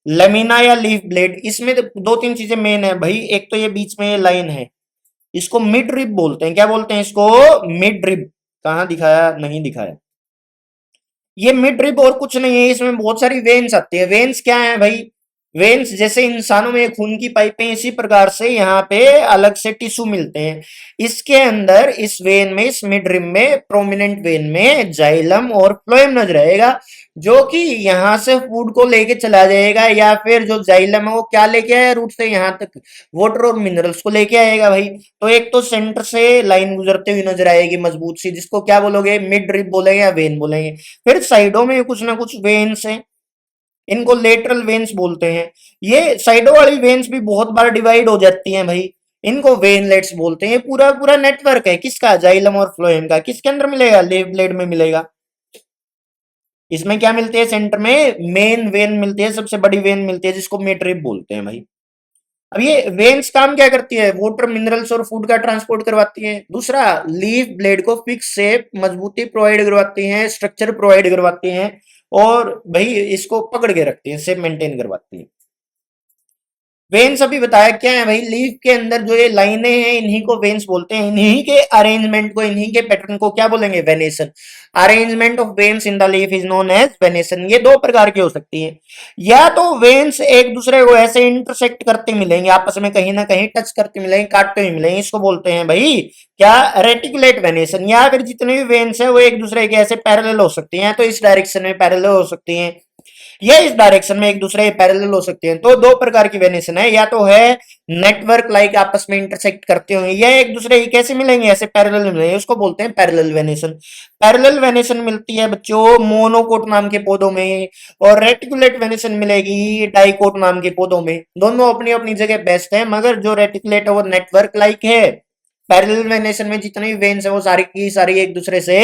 लेमिना या लीफ ब्लेड। इसमें तो दो तीन चीजें मेन है भाई। एक तो ये बीच में ये लाइन है, इसको मिड रिब बोलते हैं। क्या बोलते हैं इसको? Mid rib. कहाँ दिखाया? नहीं दिखाया। ये मिड रिब और कुछ नहीं है, इसमें बहुत सारी वेन्स आती है। वेन्स क्या है भाई? वेन्स जैसे इंसानों में खून की पाइपें, इसी प्रकार से यहाँ पे अलग से टिश्यू मिलते हैं। इसके अंदर इस वेन में, इस मिड रिब में, प्रोमिनेंट वेन में जाइलम और फ्लोएम नजर आएगा, जो कि यहाँ से फूड को लेके चला जाएगा, या फिर जो जाइलम है वो क्या लेके आया रूट से यहाँ तक? वाटर और मिनरल्स को लेके आएगा भाई। तो एक तो सेंटर से लाइन गुजरते हुए नजर आएगी मजबूत सी, जिसको क्या बोलोगे? मिड रिब बोलेंगे या वेन बोलेंगे। फिर साइडों में कुछ ना कुछ वेन्स हैं, इनको लेटरल वेन्स बोलते हैं। ये साइडों वाली वेन्स भी बहुत बार डिवाइड हो जाती हैं भाई, इनको वेनलेट्स बोलते हैं। ये पूरा पूरा नेटवर्क है किसका? जाइलम और फ्लोएम का। किसके अंदर मिलेगा? लीफ ब्लेड में मिलेगा। इसमें क्या मिलती है? सेंटर में मेन वेन मिलती है, सबसे बड़ी वेन मिलती है, जिसको मिड-रिब बोलते हैं भाई। अब ये वेन्स काम क्या करती है? वाटर, मिनरल्स और फूड का ट्रांसपोर्ट करवाती है। दूसरा, लीफ ब्लेड को फिक्स शेप, मजबूती प्रोवाइड करवाती हैं, स्ट्रक्चर प्रोवाइड करवाती हैं, और भाई इसको पकड़ के रखती हैं, शेप मेंटेन करवाती हैं। वेन्स अभी बताया क्या है भाई? लीफ के अंदर जो ये लाइनें हैं, इन्हीं को वेन्स बोलते हैं। इन्हीं के अरेंजमेंट को, इन्हीं के पैटर्न को क्या बोलेंगे? Venation. Arrangement of veins in the leaf is known as venation. ये दो प्रकार की हो सकती है। या तो वेन्स एक दूसरे को ऐसे इंटरसेक्ट करते मिलेंगे, आपस में कहीं ना कहीं टच करते मिलेंगे, काटते हुए मिलेंगे, इसको बोलते हैं भाई क्या? Reticulate venation. या फिर जितने भी वेन्स है वो एक दूसरे के ऐसे पैरेलल हो सकती हैं, तो इस डायरेक्शन में पैरेलल हो सकती हैं, ये इस डायरेक्शन में एक दूसरे पैरेलल हो सकते हैं। तो दो प्रकार की वेनेशन है, या तो है नेटवर्क लाइक आपस में इंटरसेक्ट करते होंगे, या एक दूसरे की कैसे मिलेंगे? ऐसे पैरेलल मिलेंगे, उसको बोलते हैं पैरेलल वेनेशन। पैरेलल वेनेशन मिलती है बच्चों मोनोकोट नाम के पौधों में, और रेटिकुलेट वेनेशन मिलेगी डाइकोट नाम के पौधों में। दोनों अपनी अपनी जगह बेस्ट है, मगर जो रेटिकुलेट है वो नेटवर्क लाइक है। पैरेलल वेनेशन में जितनी भी वेन्स है वो सारी की सारी एक दूसरे से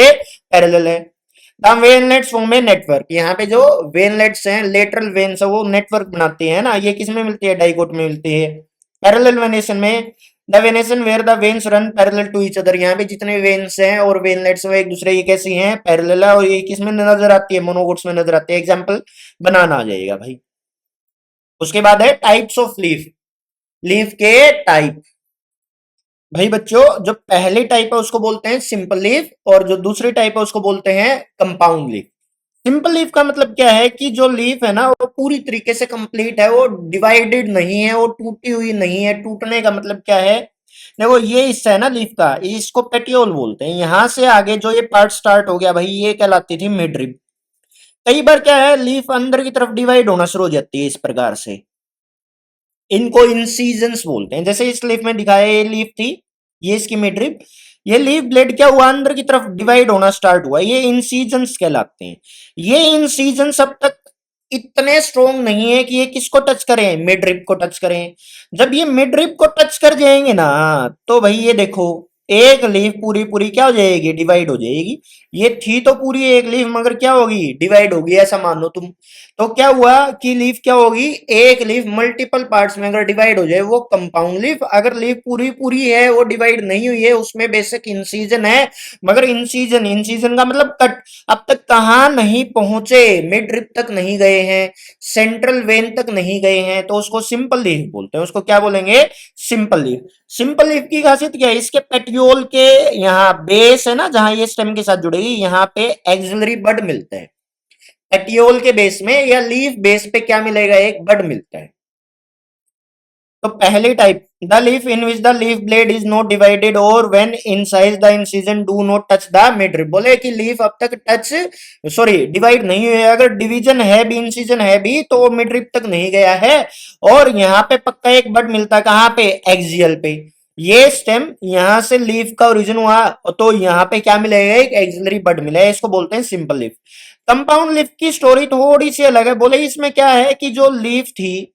पैरेलल है। The veinlets form a network. यहाँ पे जो वेनलेट्स हैं, लेटरल वेन्स है, वो नेटवर्क बनाती है ना। ये किस में मिलती है? डाइकोट में मिलती है। पैरेलल वेनेशन में, the venation where the veins run parallel to each other. यहाँ पे जितने वेन्स हैं और वेनलेट्स वो एक दूसरे की कैसी हैं? पैरेलल है। और ये किस में नजर आती है? मोनोकोट्स में नजर आती है। एग्जाम्पल बनाना आ जाएगा भाई। उसके बाद है टाइप्स ऑफ लीफ। लीफ के टाइप भाई बच्चों, जो पहली टाइप है उसको बोलते हैं सिंपल लीफ, और जो दूसरी टाइप है उसको बोलते हैं कंपाउंड लीफ। सिंपल लीफ का मतलब क्या है कि जो लीफ है ना वो पूरी तरीके से कंप्लीट है, वो डिवाइडेड नहीं है, वो टूटी हुई नहीं है। टूटने का मतलब क्या है? देखो ये हिस्सा है ना लीफ का, इसको पेटियोल बोलते हैं। यहां से आगे जो ये पार्ट स्टार्ट हो गया भाई, ये कहलाती थी मिड रिब। कई बार क्या है, लीफ अंदर की तरफ डिवाइड होना शुरू हो जाती है इस प्रकार से, इनको इंसीजन्स बोलते हैं। जैसे इस लीफ में दिखाया, ये लीफ थी, ये इसकी मिड रिब, ये लीफ ब्लेड क्या हुआ? अंदर की तरफ डिवाइड होना स्टार्ट हुआ, ये इंसीजन्स कहलाते हैं। ये इंसीजन्स अब तक इतने स्ट्रोंग नहीं है कि ये किसको टच करें? मिड रिब को टच करें। जब ये मिड रिब को टच कर जाएंगे ना, तो भाई ये देखो, एक लीफ पूरी पूरी क्या हो जाएगी? डिवाइड हो जाएगी। ये थी तो पूरी एक लीफ, मगर क्या होगी, डिवाइड होगी, ऐसा मान लो तुम। तो क्या हुआ कि लीफ क्या होगी, एक लीफ मल्टीपल पार्ट्स में अगर डिवाइड हो जाए वो कंपाउंड लीफ, अगर लीफ पूरी पूरी है वो डिवाइड नहीं हुई है, उसमें बेसिक इंसीजन है, मगर इंसीजन, इंसीजन का मतलब कट, अब तक कहां नहीं पहुंचे, मिड रिप तक नहीं गए हैं, सेंट्रल वेन तक नहीं गए हैं, तो उसको सिंपल लीफ बोलते हैं, उसको क्या बोलेंगे, सिंपल लीफ। सिंपल लीफ की खासियत क्या है, इसके पेटियोल के यहाँ बेस है ना, जहां ये स्टेम के साथ जुड़ेगी, यहाँ पे एक्सिलरी बड मिलते हैं, पेटियोल के बेस में या लीफ बेस पे क्या मिलेगा, एक बड मिलता है। तो पहली type, the leaf in which the leaf blade is not divided और when incised the incision do not touch the mid rib, बोले कि लीफ अब तक टच, सॉरी डिवाइड नहीं हुई है, अगर डिवीजन है भी, इंसिजन है भी, तो वो मिड रिब तक नहीं गया है, और यहाँ पे पक्का एक बड मिलता है, कहाँ पे, एक्सियल पे। ये स्टेम यहां से लीफ का ओरिजिन हुआ, तो यहाँ पे क्या मिलेगा, एक एक्सिलरी बड मिलेगा, इसको बोलते हैं सिंपल लीफ। कंपाउंड लीफ की स्टोरी थोड़ी सी अलग है, बोले इसमें क्या है कि जो लीफ थी,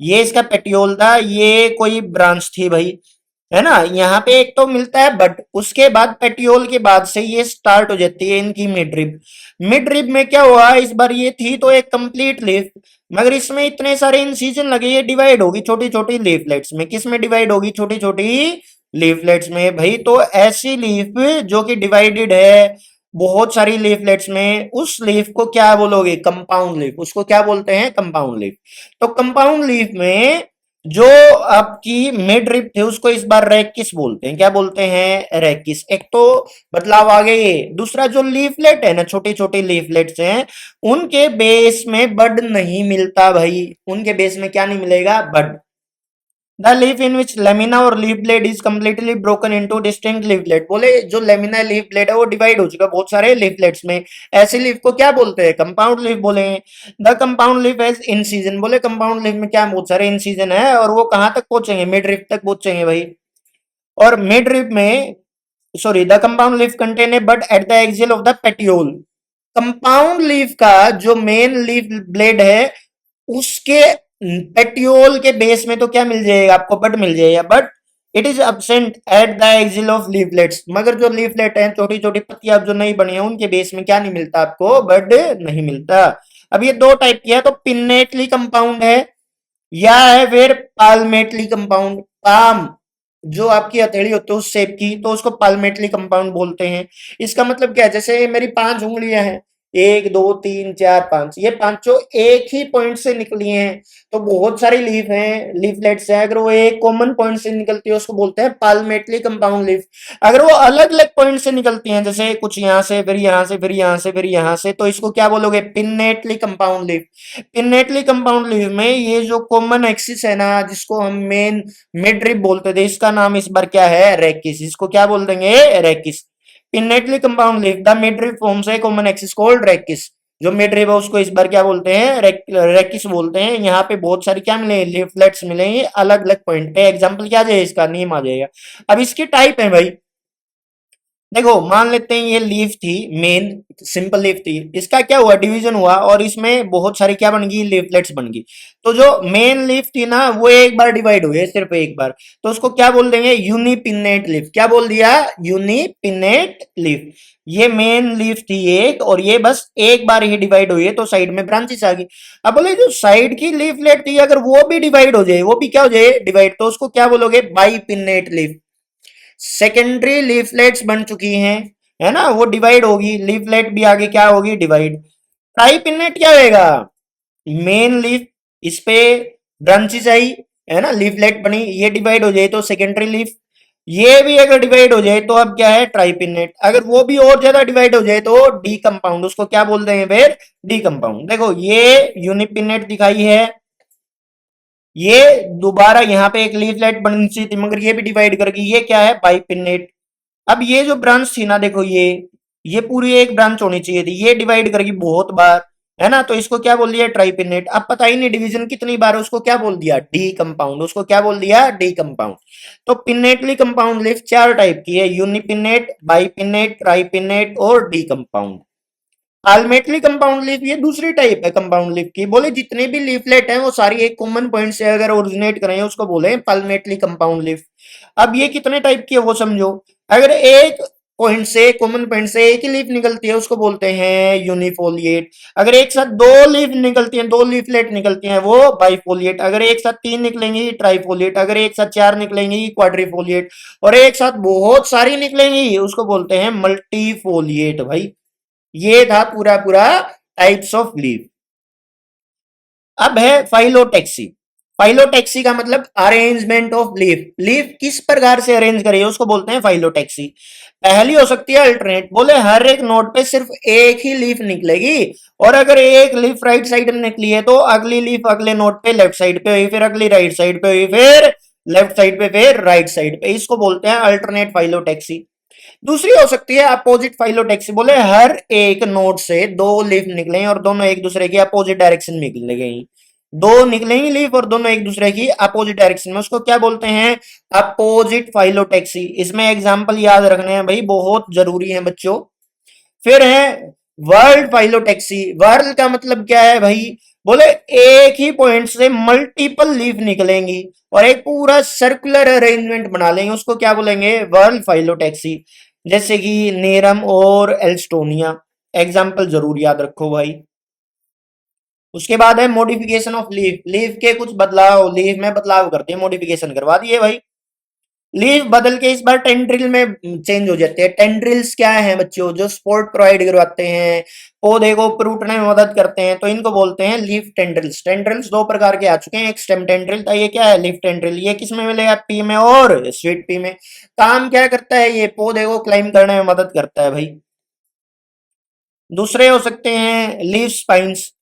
ये इसका पेटियोल था, ये कोई ब्रांच थी भाई, है ना, यहाँ पे एक तो मिलता है बट, उसके बाद पेटियोल के बाद से ये स्टार्ट हो जाती है इनकी मिड रिब। मिड रिब में क्या हुआ, इस बार ये थी तो एक कंप्लीट लीफ, मगर इसमें इतने सारे इंसिजन लगे, ये डिवाइड होगी छोटी छोटी लीफलेट्स में, किस में डिवाइड होगी, छोटी छोटी लीफलेट्स में भाई। तो ऐसी लीफ जो कि डिवाइडेड है बहुत सारी लीफलेट्स में, उस लीफ को क्या बोलोगे, कंपाउंड लीफ, उसको क्या बोलते हैं, कंपाउंड लीफ। तो कंपाउंड लीफ में जो आपकी मिड रिप थे उसको इस बार रैकिस बोलते हैं, क्या बोलते हैं, रैकिस। एक तो बदलाव आ गए, ये दूसरा जो लीफलेट है ना, छोटी छोटी लीफलेट्स हैं, उनके बेस में बड नहीं मिलता भाई, उनके बेस में क्या नहीं मिलेगा, bud. The leaf in which lamina और leaf blade is completely broken into distinct leaflet, बोले जो लेमिना लीफ ब्लेड है वो डिवाइड हो चुका बहुत सारे लीफलेट्स में, ऐसी लीफ को क्या बोलते हैं, कंपाउंड लीफ बोले। The compound leaf has incision, बोले कंपाउंड लीफ में क्या बहुत सारे इंसिजन है, और वो कहां तक पहुंचेंगे, मिड रिप तक पहुंचेंगे भाई। और मिड रिप में, sorry, the compound leaf contain a bud at the axial of the petiole, compound leaf का जो मेन लीफ ब्लेड है उसके पेटियोल के बेस में तो क्या मिल जाएगा आपको, बड मिल जाएगा, but it is absent at the axil of leaflets, मगर जो लीफलेट है छोटी छोटी पत्तियां जो नहीं बनी है उनके बेस में क्या नहीं मिलता आपको, बड नहीं मिलता। अब ये दो टाइप की है, तो पिन्नेटली कंपाउंड है या है फिर पाल्मेटली कंपाउंड, पाम जो आपकी हथेली होती है उस शेप की, तो उसको पाल्मेटली कंपाउंड बोलते हैं। इसका मतलब क्या है, जैसे मेरी 5 उंगलियां हैं, 1 2 3 4 5, ये पांचों एक ही पॉइंट से निकली हैं, तो बहुत सारी लीफ हैं, लीफलेट्स हैं, अगर वो एक कॉमन पॉइंट से निकलती है उसको बोलते हैं पाल्मेटली कंपाउंड लीफ। अगर वो अलग अलग पॉइंट से निकलती हैं, जैसे कुछ यहाँ से, फिर यहाँ से, फिर यहाँ से, फिर यहाँ से, तो इसको क्या बोलोगे, pinnately compound leaf. Pinnately compound leaf में ये जो कॉमन एक्सिस है ना, जिसको हम मेन मिड रिब बोलते थे, इसका नाम इस बार क्या है, रेकिस, इसको क्या बोल देंगे, rachis. Pinnately compound leaf the mid rib forms a common axis called rachis, जो मिड रिब है उसको इस बार क्या बोलते हैं, रेकिस बोलते हैं। यहाँ पे बहुत सारी क्या मिले, लीफलेट्स मिलेंगे अलग अलग पॉइंट पे, एग्जांपल क्या जाए, इसका नेम आ जाएगा। अब इसकी टाइप है भाई, देखो मान लेते हैं ये लीफ थी मेन, सिंपल लीफ थी, इसका क्या हुआ, डिवीजन हुआ, और इसमें बहुत सारी क्या बन गई, लीफलेट्स बन गई। तो जो मेन लीफ थी ना वो एक बार डिवाइड हुई है, सिर्फ एक बार, तो उसको क्या बोल देंगे, यूनिपिन्नेट लीफ, क्या बोल दिया, यूनिपिन्नेट लीफ। ये मेन लीफ थी एक, और ये बस एक बार ही डिवाइड हुई है, तो साइड में ब्रांचेस आ गई। अब बोले जो साइड की लीफलेट थी अगर वो भी डिवाइड हो जाए, वो भी क्या हो जाए, डिवाइड, तो उसको क्या बोलोगे, बाईपिन्नेट लीफ। सेकेंडरी लीफलेट्स बन चुकी हैं, है ना, वो डिवाइड होगी, लीफलेट भी आगे क्या होगी, डिवाइड। ट्राइपिन्नेट क्या होगा, मेन लीफ, इस पे ब्रांचेस आई, है ना, लीफलेट बनी, ये डिवाइड हो जाए तो सेकेंडरी लीफ, ये भी अगर डिवाइड हो जाए तो अब क्या है, ट्राइपिन्नेट। अगर वो भी और ज्यादा डिवाइड हो जाए तो डी कंपाउंड, उसको क्या बोल देंगे फिर, डी कंपाउंड। देखो ये यूनिपिन्नेट दिखाई है, ये दोबारा यहाँ पे एक लीफलेट बननी चाहिए थी मगर ये भी डिवाइड कर गई, ये क्या है, बाइपिन्नेट। अब ये जो ब्रांच थी ना, देखो ये पूरी एक ब्रांच होनी चाहिए थी, ये डिवाइड करेगी बहुत बार, है ना, तो इसको क्या बोल दिया, ट्राइपिन्नेट। अब पता ही नहीं डिवीजन कितनी बार है, उसको क्या बोल दिया, डी कंपाउंड, उसको क्या बोल दिया, डी कंपाउंड। तो पिन्नेटली कंपाउंड लीफ चार टाइप की है, यूनिपिन्नेट, बाइपिन्नेट, ट्राइपिन्नेट और D compound. Ultimately compound leaf ये दूसरी टाइप है कंपाउंड लीफ की, बोले जितने भी लीफलेट हैं वो सारी एक कॉमन पॉइंट से अगर ओरिजिनेट करें उसको बोले पल्मेटली कंपाउंड लीफ। अब ये कितने टाइप की है वो समझो, अगर एक पॉइंट से, कॉमन पॉइंट से एक ही लीफ निकलती है उसको बोलते हैं यूनिफोलिएट। अगर एक साथ दो लीफ निकलती हैं, दो लीफलेट निकलती हैं, वो बाइफोलिएट। अगर एक साथ तीन निकलेंगी ट्राइफोलिएट। अगर एक साथ चार निकलेंगी क्वाड्रिफोलिएट। और एक साथ बहुत सारी निकलेंगी उसको बोलते हैं मल्टीफोलिएट भाई। ये था पूरा पूरा टाइप्स ऑफ लीफ। अब है फाइलोटेक्सी। फाइलोटेक्सी का मतलब अरेंजमेंट ऑफ लीफ। लीफ किस प्रकार से अरेंज करी है उसको बोलते हैं फाइलोटेक्सी। पहली हो सकती है अल्टरनेट, बोले हर एक नोड पे सिर्फ एक ही लीफ निकलेगी, और अगर एक लीफ राइट साइड में निकली है तो अगली लीफ अगले नोड पे लेफ्ट साइड पे हुई, फिर अगली राइट साइड पे हुई, फिर लेफ्ट साइड पे, फिर राइट साइड पे। इसको बोलते हैं अल्टरनेट फाइलोटेक्सी। दूसरी हो सकती है अपोजिट फाइलोटेक्सी, बोले हर एक नोड से दो लीफ निकले और दोनों एक दूसरे की अपोजिट डायरेक्शन में निकले गई। दो निकलेंगी लीफ और दोनों एक दूसरे की अपोजिट डायरेक्शन में, उसको क्या बोलते हैं? Opposite phyllotaxy. इसमें एग्जांपल याद रखने हैं भाई, बहुत जरूरी है बच्चों। फिर है वर्ल्ड फाइलोटेक्सी। वर्ल्ड का मतलब क्या है भाई? बोले एक ही पॉइंट से मल्टीपल लीफ निकलेंगी और एक पूरा सर्कुलर अरेंजमेंट बना लेंगे, उसको क्या बोलेंगे? World phyllotaxy. जैसे कि नेरम और एल्स्टोनिया, एग्जाम्पल जरूर याद रखो भाई। उसके बाद है मॉडिफिकेशन ऑफ लीफ। लीफ के कुछ बदलाव, लीफ में बदलाव करते हैं, मॉडिफिकेशन करवा दिए भाई। लीफ बदल के इस बार टेंड्रिल में चेंज हो जाते हैं। टेंड्रिल्स क्या है बच्चों? जो सपोर्ट प्रोवाइड करवाते हैं, पौधे को ऊपर उठने में मदद करते हैं, तो इनको बोलते हैं लीफ टेंड्रिल्स। टेंड्रिल्स दो प्रकार के आ चुके हैं, एक स्टेम टेंड्रिल था, ये क्या है? Leaf tendril. ये किस में मिलेगा? पी में और स्वीट पी में। काम क्या करता है? ये पौधे को क्लाइम करने में मदद करता है भाई। दूसरे हो सकते हैं लीफ स्पाइन्स।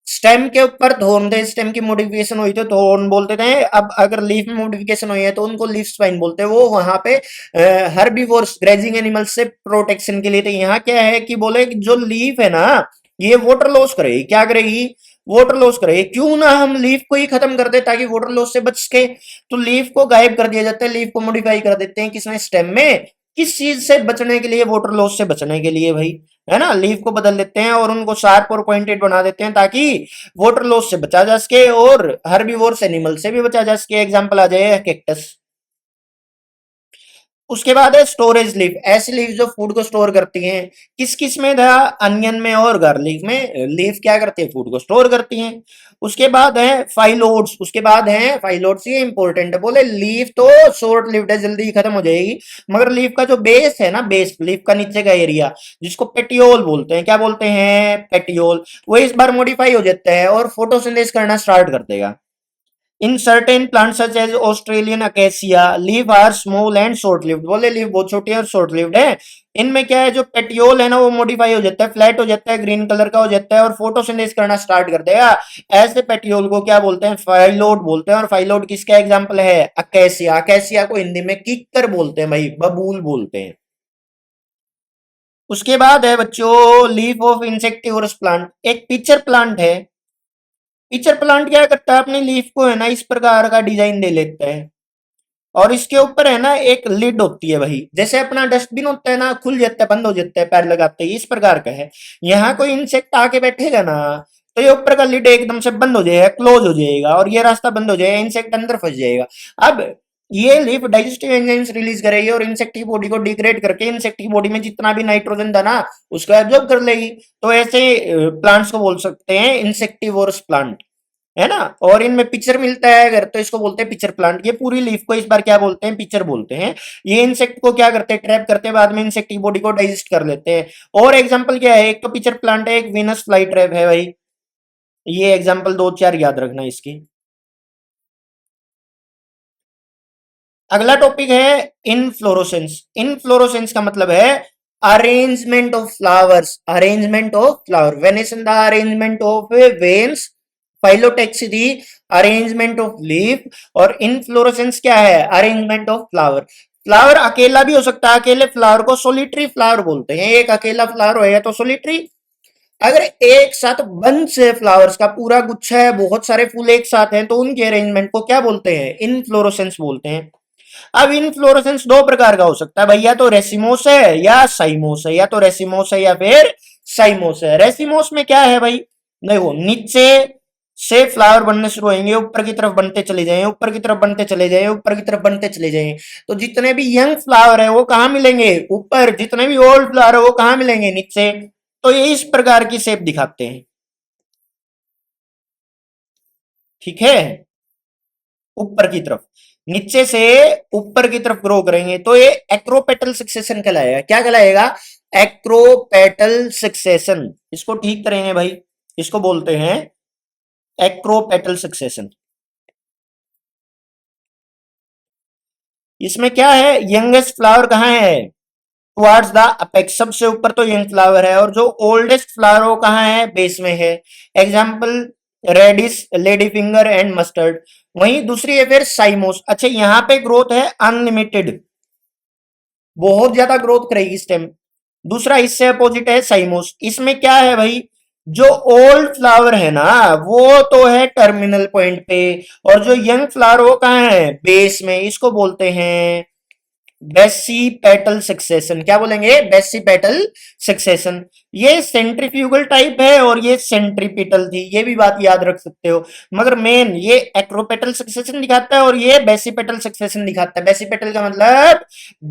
स्टेम के ऊपर थॉर्न थे, स्टेम की मॉडिफिकेशन हुई तो थॉर्न बोलते थे। अब अगर लीफ में मॉडिफिकेशन हुई है तो उनको लीफ स्पाइन बोलते हैं। वो वहां पे हर्बीवोर्स ग्रेजिंग एनिमल्स से प्रोटेक्शन के लिए थे। यहाँ क्या है कि बोले कि जो लीफ है ना, ये वाटर लॉस करेगी। क्या करेगी? वाटर लॉस करेगी। क्यों ना हम लीफ को ही खत्म कर दे ताकि वाटर लॉस से बच सके। तो लीफ को गायब कर दिया जाता है, लीफ को मॉडिफाई कर देते हैं किसमें? स्टेम में। किस चीज से बचने के लिए? वाटर लॉस से बचने के लिए भाई, है ना। लीफ को बदल देते हैं और उनको शार्प और पॉइंटेड बना देते हैं ताकि वाटर लॉस से बचा जा सके और हर्बीवोर्स एनिमल से भी बचा जा सके। एग्जांपल आ जाए कैक्टस। उसके बाद है स्टोरेज लीफ। ऐसी लीफ जो फूड को स्टोर करती हैं। किस किस में था? अनियन में और गार्लिक में लीफ क्या करती है? फूड को स्टोर करती हैं। उसके बाद है फाइलोड्स। उसके बाद है फाइलोड्स, ये इंपॉर्टेंट है। बोले लीफ तो शॉर्ट लिव्ड है, जल्दी ही खत्म हो जाएगी, मगर लीफ का जो बेस है ना, बेस लीफ का नीचे का एरिया, जिसको पेटियोल बोलते हैं। क्या बोलते हैं? पेटियोल। वो इस बार मॉडिफाई हो जाता है और फोटोसिंथेसिस करना स्टार्ट कर देगा। In certain plant such as Australian acacia leave are small and short lived. बोले लीव बहुत छोटी है और शॉर्ट लिव्ड है। इनमें क्या है? जो पेटियोल है ना, वो मॉडिफाई हो जाता है, फ्लैट हो जाता है, ग्रीन कलर का हो जाता है और फोटोसिंथेसिस करना स्टार्ट कर देगा। ऐसे पेटियोल को क्या बोलते हैं? फाइलोड बोलते हैं। और फाइलोड किसका एग्जाम्पल है? अकेसिया। अकेसिया को हिंदी में किक्कर बोलते हैं भाई, बबूल बोलते हैं। उसके बाद है बच्चों लीफ ऑफ इंसेक्टिवोरस प्लांट। एक पिचर प्लांट है। पिचर प्लांट क्या करता है? अपनी लीफ को है ना इस प्रकार का डिजाइन दे लेता है और इसके ऊपर है ना एक लिड होती है भाई, जैसे अपना डस्टबिन होता है ना, खुल जाता है, बंद हो जाता है पैर लगाते ही, इस प्रकार का है। यहाँ कोई इंसेक्ट आके बैठेगा ना, तो ये ऊपर का लिड एकदम से बंद हो जाएगा, क्लोज हो जाएगा और ये रास्ता बंद हो जाएगा, इंसेक्ट अंदर फंस जाएगा। अब ये लीफ डाइजेस्टिव एंजाइम्स रिलीज करेगी और इंसेक्ट की बॉडी को डिग्रेड करके इंसेक्ट की बॉडी में जितना भी नाइट्रोजन था ना, उसको एब्जॉर्ब कर लेगी। तो ऐसे प्लांट्स को बोल सकते हैं इंसेक्टिवोरस प्लांट, है ना। और इनमें पिक्चर मिलता है अगर, तो इसको बोलते हैं पिक्चर प्लांट। ये पूरी लीफ को इस बार क्या बोलते हैं? पिक्चर बोलते हैं। ये इंसेक्ट को क्या करते हैं? ट्रैप करते हैं, बाद में इंसेक्ट की बॉडी को डाइजेस्ट कर लेते हैं। और एग्जांपल क्या है? एक तो पिक्चर प्लांट है, एक वीनस फ्लाई ट्रैप है भाई। ये एग्जांपल दो चार याद रखना इसके। अगला टॉपिक है इनफ्लोरोसेंस। इनफ्लोरोसेंस का मतलब है arrangement of flowers. Arrangement of flower. Venation the arrangement of veins. Phyllotaxy थी अरेंजमेंट ऑफ लीफ। और इनफ्लोरोसेंस क्या है? Arrangement of flower. फ्लावर अकेला भी हो सकता है, अकेले फ्लावर को सोलिटरी फ्लावर बोलते हैं। एक अकेला फ्लावर होगा तो सोलिटरी। अगर एक साथ बंच है फ्लावर्स का, पूरा गुच्छा है, बहुत सारे फूल एक साथ हैं, तो उनके अरेंजमेंट को क्या बोलते हैं? इनफ्लोरोसेंस बोलते हैं। अब इनफ्लोरेसेंस दो प्रकार का हो सकता है भाई, या तो रेसिमोस है या साइमोस है, या तो रेसिमोस है या फिर साइमोस है। रेसिमोस में क्या है भाई? देखो नीचे से फ्लावर बनने शुरू होंगे, ऊपर की तरफ बनते चले जाएं, ऊपर की तरफ बनते चले जाएं, ऊपर की तरफ बनते चले जाएं। तो जितने भी यंग फ्लावर है वो कहाँ मिलेंगे? ऊपर। जितने भी ओल्ड फ्लावर है वो कहाँ मिलेंगे? नीचे। तो ये इस प्रकार की शेप दिखाते हैं। ठीक है, ऊपर की तरफ, नीचे से ऊपर की तरफ ग्रो करेंगे तो ये एक्रोपेटल सक्सेशन कहलाएगा। क्या कहलाएगा? Acropetal succession. इसको ठीक करेंगे भाई, इसको बोलते हैं एक्रोपेटल सक्सेशन। इसमें क्या है, यंगेस्ट फ्लावर कहाँ है? टुवर्ड्स द अपेक्स, सबसे ऊपर तो यंग फ्लावर है, और जो ओल्डेस्ट फ्लावर वो कहाँ है? बेस में है। Example radish, lady finger and mustard. वहीं दूसरी है फिर साइमोस। अच्छा, यहाँ पे ग्रोथ है अनलिमिटेड, बहुत ज्यादा ग्रोथ करेगी स्टेम। दूसरा इससे अपोजिट है साइमोस। इसमें क्या है भाई, जो ओल्ड फ्लावर है ना वो तो है टर्मिनल पॉइंट पे, और जो यंग फ्लावर वो कहाँ है? बेस में। इसको बोलते हैं बेसी पेटल सक्सेशन। क्या बोलेंगे? बेसी पेटल सक्सेशन। ये सेंट्रीफ्यूगल टाइप है और ये सेंट्रीपिटल थी, ये भी बात याद रख सकते हो। मगर मेन ये एक्रोपेटल सक्सेशन दिखाता है और ये बेसिपेटल सक्सेशन दिखाता है। बेसिपेटल का मतलब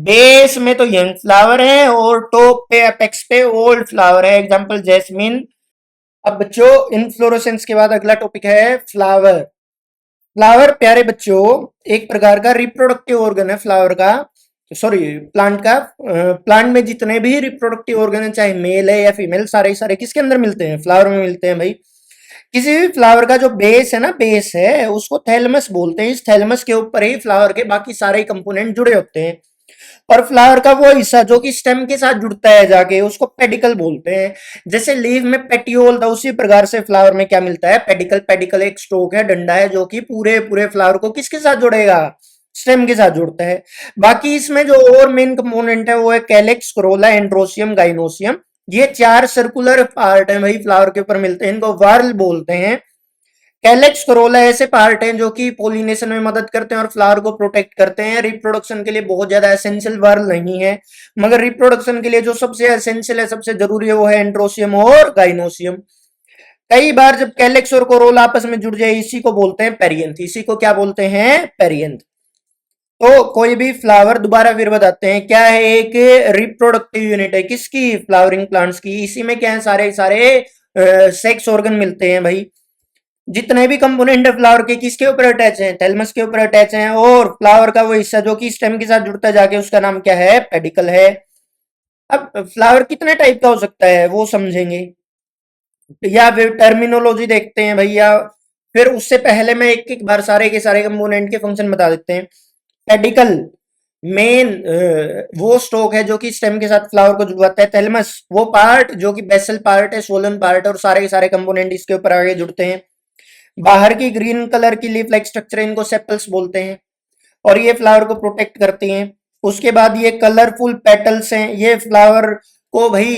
बेस में तो यंग फ्लावर है और टॉप पे अपेक्स पे ओल्ड फ्लावर है। Example jasmine. अब बच्चों इनफ्लोरेसेंस के बाद अगला टॉपिक है फ्लावर। फ्लावर प्यारे बच्चों एक प्रकार का रिप्रोडक्टिव ऑर्गन है फ्लावर का, सॉरी प्लांट का। प्लांट में जितने भी रिप्रोडक्टिव ऑर्गन है, चाहे मेल है या फीमेल, सारे सारे किसके अंदर मिलते हैं? फ्लावर में मिलते हैं भाई। किसी भी फ्लावर का जो बेस है ना, बेस है उसको थैलमस बोलते हैं। इस थैलमस के ऊपर ही फ्लावर के बाकी सारे कंपोनेंट जुड़े होते हैं। और फ्लावर का वो हिस्सा जो कि स्टेम के साथ जुड़ता है जाके, उसको पेडिकल बोलते हैं। जैसे लीफ में पेटियोल था, उसी प्रकार से फ्लावर में क्या मिलता है? पेडिकल। पेडिकल एक स्टोक है, डंडा है, जो कि पूरे पूरे फ्लावर को किसके साथ जोड़ेगा? स्टेम के साथ जोड़ता है। बाकी इसमें जो और मेन कंपोनेंट है वो है कैलेक्स, कोरोला, एंड्रोसियम, गाइनोसियम। ये चार सर्कुलर पार्ट है भाई फ्लावर के ऊपर मिलते हैं, इनको वर्ल बोलते हैं। कैलेक्स, कोरोला ऐसे पार्ट हैं जो कि पोलिनेशन में मदद करते हैं और फ्लावर को प्रोटेक्ट करते हैं। रिप्रोडक्शन के लिए बहुत ज्यादा एसेंशियल वर्ल नहीं है, मगर रिप्रोडक्शन के लिए जो सबसे एसेंशियल है, सबसे जरूरी है, वो है एंड्रोसियम और गाइनोसियम। कई बार जब कैलेक्स और कोरोला आपस में जुड़ जाए, इसी को बोलते हैं पेरियंथ। इसी को क्या बोलते हैं? पेरियंथ। तो कोई भी फ्लावर, दोबारा फिर बताते हैं, क्या है? एक रिप्रोडक्टिव यूनिट है, किसकी? फ्लावरिंग प्लांट्स की। इसी में क्या है? सारे सारे सेक्स ऑर्गन मिलते हैं भाई। जितने भी कंपोनेंट है फ्लावर के किसके ऊपर अटैच हैं? थैलमस के ऊपर अटैच हैं। और फ्लावर का वो हिस्सा जो कि स्टेम के साथ जुड़ता है जाके, उसका नाम क्या है? पेडिकल है। अब फ्लावर कितने टाइप का हो सकता है वो समझेंगे, या फिर टर्मिनोलॉजी देखते हैं भैया। फिर उससे पहले मैं एक एक बार सारे के सारे कंपोनेंट के फंक्शन बता देते हैं। पेडिकल मेन वो स्टोक है जो कि स्टेम के साथ फ्लावर को जुड़वाता है। थैलमस वो पार्ट जो कि बेसल पार्ट है, सोलन पार्ट, और सारे के सारे कंपोनेंट इसके ऊपर आगे जुड़ते हैं। बाहर की ग्रीन कलर की लीफ लाइक स्ट्रक्चर, इनको सेपल्स बोलते हैं, और ये फ्लावर को प्रोटेक्ट करती हैं। उसके बाद ये कलरफुल पेटल्स हैं, ये फ्लावर को भाई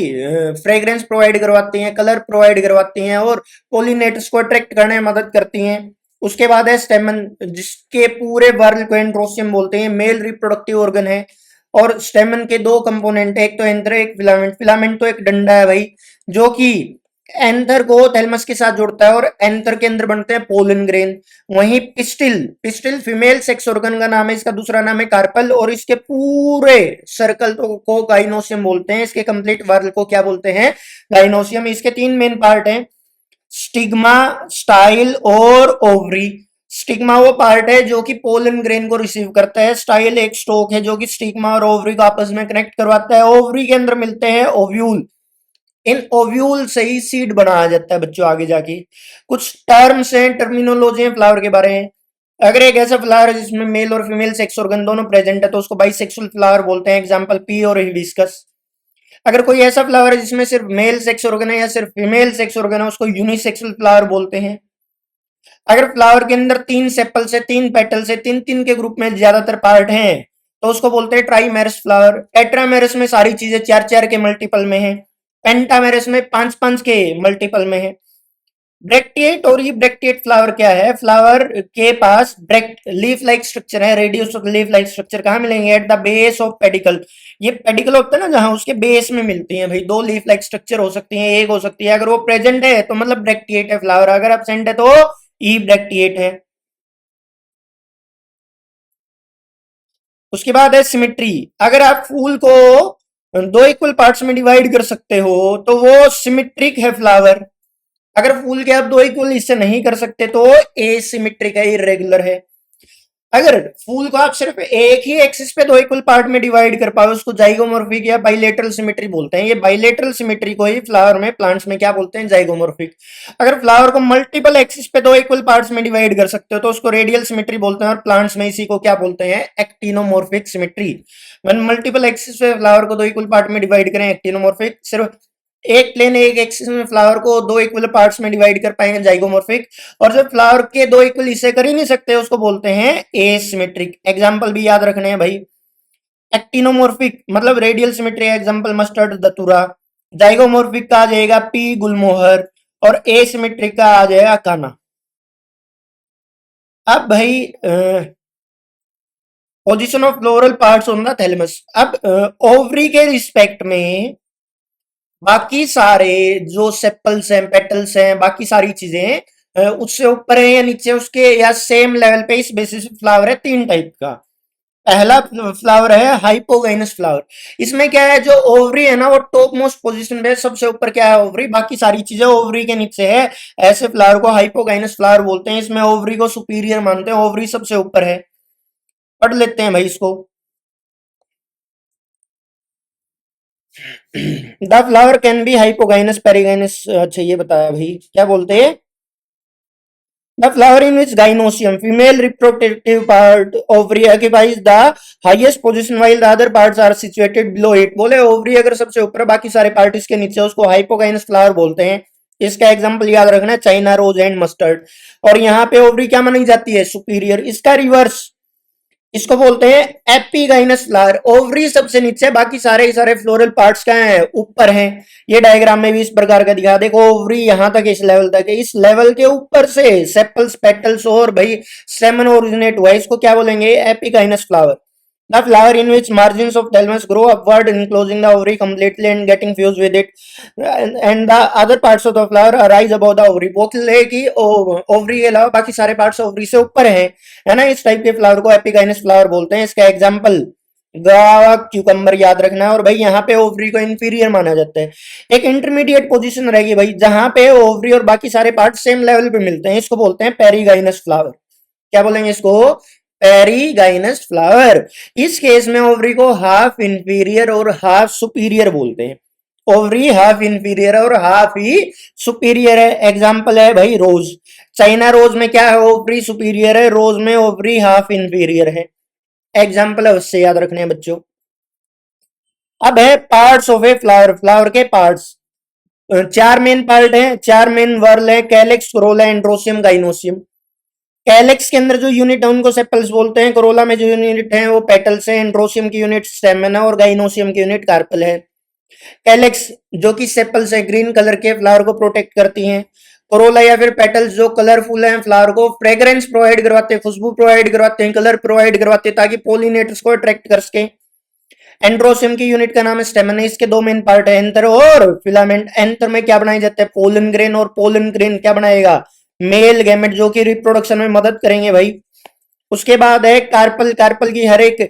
फ्रेग्रेंस प्रोवाइड करवाती हैं, कलर प्रोवाइड करवाती हैं, और पोलिनेटर्स को अट्रैक्ट करने में मदद करती हैं। उसके बाद है स्टेमन, जिसके पूरे वर्ल को एंड्रोसियम बोलते हैं, मेल रिप्रोडक्टिव ऑर्गन है। और स्टेमन के दो कंपोनेंट है, एक तो एंथर, एक फिलामेंट। फिलामेंट तो एक डंडा है भाई, जो कि एंथर को थैलमस के साथ जोड़ता है, और एंथर के अंदर बनते हैं पोलन ग्रेन। वहीं pistil, pistil female sex organ का नाम है, इसका दूसरा नाम है कार्पल, और इसके पूरे सर्कल को गाइनोसियम बोलते हैं। इसके कंप्लीट वर्ल को क्या बोलते हैं? गाइनोसियम। इसके तीन मेन पार्ट हैं, स्टिग्मा, स्टाइल और ओवरी। स्टिग्मा वो पार्ट है जो कि पोलन ग्रेन को रिसीव करता है। स्टाइल एक स्टोक है जो कि स्टिग्मा और ओवरी को आपस में कनेक्ट करवाता है। ओवरी के अंदर मिलते हैं ओव्यूल। इन ओव्यूल से ही सीड बनाया जाता है बच्चों आगे जाके। कुछ टर्म्स हैं, टर्मिनोलॉजी है फ्लावर के बारे में। अगर एक ऐसा फ्लावर है जिसमें मेल और फीमेल सेक्स ऑर्गन दोनों प्रेजेंट है तो उसको बाइसेक्सुअल फ्लावर बोलते हैं। एग्जांपल पी और हिबिस्कस। अगर कोई ऐसा फ्लावर है जिसमें सिर्फ मेल सेक्स ऑर्गन है या सिर्फ फीमेल सेक्स ऑर्गन है, उसको यूनिसेक्सुअल फ्लावर बोलते हैं। अगर फ्लावर के अंदर तीन सेपल्स है, तीन पेटल्स है, तीन तीन के ग्रुप में ज्यादातर पार्ट हैं, तो उसको बोलते हैं ट्राइमेरस फ्लावर। टेट्रामेरस में सारी चीजें चार चार के मल्टीपल में है। पेंटामेरस में पांच पांच के मल्टीपल में है। ब्रैक्टिएट और ये ब्रैक्टिएट फ्लावर क्या है? फ्लावर के पास ब्रैक्ट लीफ लाइक स्ट्रक्चर है। Radius of leaf like structure कहाँ मिलेंगे? At the base of pedicle. ये पेडिकल होता है ना जहां, उसके बेस में मिलती है भाई। दो लीफ लाइक स्ट्रक्चर हो सकती है, एक हो सकती है। अगर वो प्रेजेंट है तो मतलब ब्रैक्टिएट है फ्लावर, अगर एब्सेंट है तो ई ब्रैक्टिएट है। उसके बाद है सिमेट्री। अगर आप फूल को दो इक्वल पार्ट्स में डिवाइड कर सकते हो तो वो सिमेट्रिक है फ्लावर। अगर फूल के आप दो इक्वल हिस्से नहीं कर सकते तो एसिमेट्रिक है, इरेगुलर है। अगर फूल को आप सिर्फ एक ही एक्सिस पे दो इक्वल पार्ट में डिवाइड कर पाओ उसको जाइगोमॉर्फिक या बाइलेटरल सिमेट्री बोलते हैं। ये बाइलेटरल सिमेट्री को ही फ्लावर में, प्लांट्स में क्या बोलते हैं, जाइगोमॉर्फिक। अगर फ्लावर को मल्टीपल एक्सिस पे दो इक्वल पार्ट्स में डिवाइड कर सकते हो तो उसको रेडियल सिमेट्री बोलते हैं, और प्लांट्स में इसी को क्या बोलते हैं, actinomorphic symmetry. When multiple axis पे फ्लावर को दो इक्वल पार्ट में डिवाइड करें एक्टिनोमॉर्फिक, सिर्फ एक प्लेन एक एक्सिस में फ्लावर को दो इक्वल पार्ट्स में डिवाइड कर पाएंगे जाइगोमॉर्फिक। और जब फ्लावर के दो इक्वल हिस्से कर ही नहीं सकते उसको बोलते हैं एसिमेट्रिक। एग्जांपल भी याद रखने हैं भाई। एक्टिनोमॉर्फिक मतलब radial symmetry, example mustard दतुरा। Zygomorphic का आ जाएगा पी गुलमोहर, और एसिमेट्रिक का आ जाएगा काना। अब भाई position of floral parts on the thalamus. अब ओवरी के रिस्पेक्ट में बाकी सारे जो सेपल्स हैं, पेटल्स हैं, बाकी सारी चीजें उससे ऊपर है या नीचे उसके, या सेम लेवल पे। इस बेसिस फ्लावर है तीन टाइप का। पहला फ्लावर है हाइपोगाइनस फ्लावर। इसमें क्या है, जो ओवरी है ना वो टॉप मोस्ट पोजीशन पे, सबसे ऊपर क्या है, ओवरी, बाकी सारी चीजें ओवरी के नीचे है। ऐसे फ्लावर को हाइपोगाइनस फ्लावर बोलते हैं। इसमें ओवरी को सुपीरियर मानते हैं, ओवरी सबसे ऊपर है। पढ़ लेते हैं भाई इसको। The flower can be hypogynous, perigynous. अच्छा ये बताया भाई, क्या बोलते हैं। The flower in which gynosium, female reproductive part, ovary occupies the highest position while the other parts are situated below it। बोले ओवरी अगर सबसे ऊपर बाकी सारे पार्ट इसके नीचे, उसको हाइपोगाइनस फ्लावर बोलते हैं। इसका एग्जांपल याद रखना है, चाइना रोज एंड मस्टर्ड। और यहाँ पे ओवरी क्या मानी जाती है, सुपीरियर। इसका रिवर्स, इसको बोलते हैं एपिगाइनस फ्लावर। ओवरी सबसे नीचे, बाकी सारे फ्लोरल पार्ट्स क्या हैं, ऊपर हैं। ये डायग्राम में भी इस प्रकार का दिखा, देखो ओवरी यहां तक, इस लेवल तक है। इस लेवल के ऊपर से सेपल्स, पेटल्स और भाई स्टेमन ओरिजिनेट हुआ है, इसको क्या बोलेंगे, epigynous flower. The flower in which margins of thalamus grow upward, enclosing the ovary completely and getting fused with it, and the other parts of the flower arise above the ovary। बोले कि ओवरी के अलावा बाकी सारे पार्ट्स ओवरी से ऊपर हैं, है ना। इस टाइप के फ्लावर को एपिगाइनस फ्लावर बोलते हैं। इसका एग्जांपल गावा क्यूकम्बर याद रखना है। और भाई यहाँ पे ओवरी को इंफीरियर माना जाता है। एक इंटरमीडिएट पोजीशन रहेगी भाई, जहां पे ओवरी और बाकी सारे पार्ट सेम लेवल पे मिलते हैं, इसको बोलते हैं पेरीगाइनस फ्लावर। क्या बोलेंगे इसको, पेरीगाइनस फ्लावर। इस केस में ओवरी को हाफ इंफीरियर और हाफ सुपीरियर बोलते हैं। ओवरी हाफ इंफीरियर और हाफ ही सुपीरियर है। एग्जांपल है भाई रोज। चाइना रोज में क्या है, ओवरी सुपीरियर है, रोज में ओवरी हाफ इंफीरियर है। एग्जांपल है, उससे याद रखने हैं बच्चों। अब है parts of a flower. Flower के पार्ट्स चार मेन पार्ट हैं, चार मेन वर्ल है, calyx, Corolla, androecium, gynoecium. Calyx के अंदर जो यूनिट है उनको सेपल्स बोलते हैं। कोरोला में जो यूनिट है वो पेटल्स है। एंड्रोसियम की यूनिट स्टेमन है, और गाइनोसियम की यूनिट कार्पल है। कैलेक्स जो कि सेपल्स है, ग्रीन कलर के, फ्लावर को प्रोटेक्ट करती हैं। कोरोला या फिर पेटल्स जो कलरफुल हैं, फ्लावर को फ्रेग्रेंस प्रोवाइड करवाते हैं, खुशबू प्रोवाइड करवाते हैं, कलर प्रोवाइड करवाते हैं, ताकि पोलिनेटर्स को अट्रैक्ट कर सके। एंड्रोसियम की यूनिट का नाम है स्टेमन है। इसके दो मेन पार्ट है, एंथर और फिलामेंट। एंथर में क्या बनाए जाते हैं, पोलन ग्रेन, और पोलन ग्रेन क्या बनाएगा, मेल गैमेट, जो कि रिप्रोडक्शन में मदद करेंगे भाई। उसके बाद है कार्पल। कार्पल की हर एक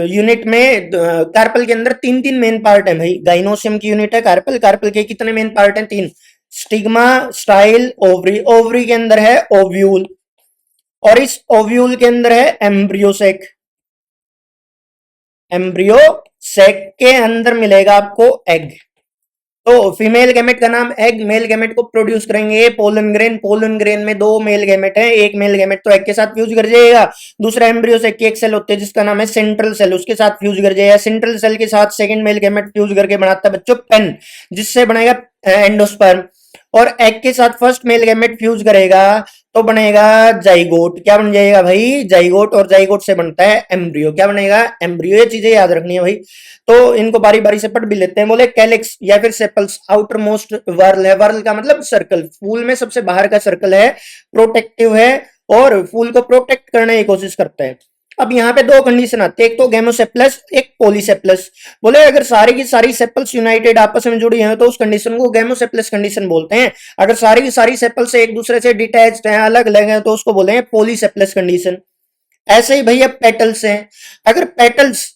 यूनिट में, कार्पल के अंदर तीन तीन मेन पार्ट है भाई। गाइनोसियम की यूनिट है कार्पल। कार्पल के कितने मेन पार्ट हैं, तीन। Stigma, style, ovary. ओवरी के अंदर है ओव्यूल, और इस ओव्यूल के अंदर है एम्ब्रियोसेक। एम्ब्रियो सेक के अंदर मिलेगा आपको एग। तो फीमेल गैमेट का नाम एग, मेल गैमेट को प्रोड्यूस करेंगे पोलन ग्रेन। पोलन ग्रेन में दो मेल गैमेट है, एक मेल गैमेट तो एग के साथ फ्यूज कर जाएगा, दूसरा एम्ब्रियो सेक की एक सेल होती है जिसका नाम है सेंट्रल सेल, उसके साथ फ्यूज कर जाएगा। सेंट्रल सेल के साथ सेकंड मेल गैमेट फ्यूज करके बनाता है बच्चों पेन, जिससे बनेगा एंडोस्पर्म। और एग के साथ फर्स्ट मेल गैमेट फ्यूज करेगा तो बनेगा जाइगोट। क्या बन जाएगा भाई, जाइगोट। और जाइगोट से बनता है एम्ब्रियो। क्या बनेगा, एम्ब्रियो। ये चीजें याद रखनी है भाई। तो इनको बारी बारी से पढ़ भी लेते हैं। बोले कैलिक्स या फिर सेपल्स आउटर मोस्ट वर्ल है। वर्ल का मतलब सर्कल, फूल में सबसे बाहर का सर्कल है, प्रोटेक्टिव है और फूल को प्रोटेक्ट करने की कोशिश करता है। अब यहाँ पे दो कंडीशन आती है, एक तो गेमोसेप्लस, एक पॉलीसेप्लस। बोले अगर सारी की सारी सेपल्स यूनाइटेड आपस में जुड़ी हैं तो उस कंडीशन को गेमोसेप्लस कंडीशन बोलते हैं। अगर सारी की सारी सेपल्स एक दूसरे से डिटैच्ड हैं, अलग अलग हैं, तो उसको बोले हैं पॉलीसेप्लस कंडीशन। ऐसे ही भैया पेटल्स हैं। अगर पेटल्स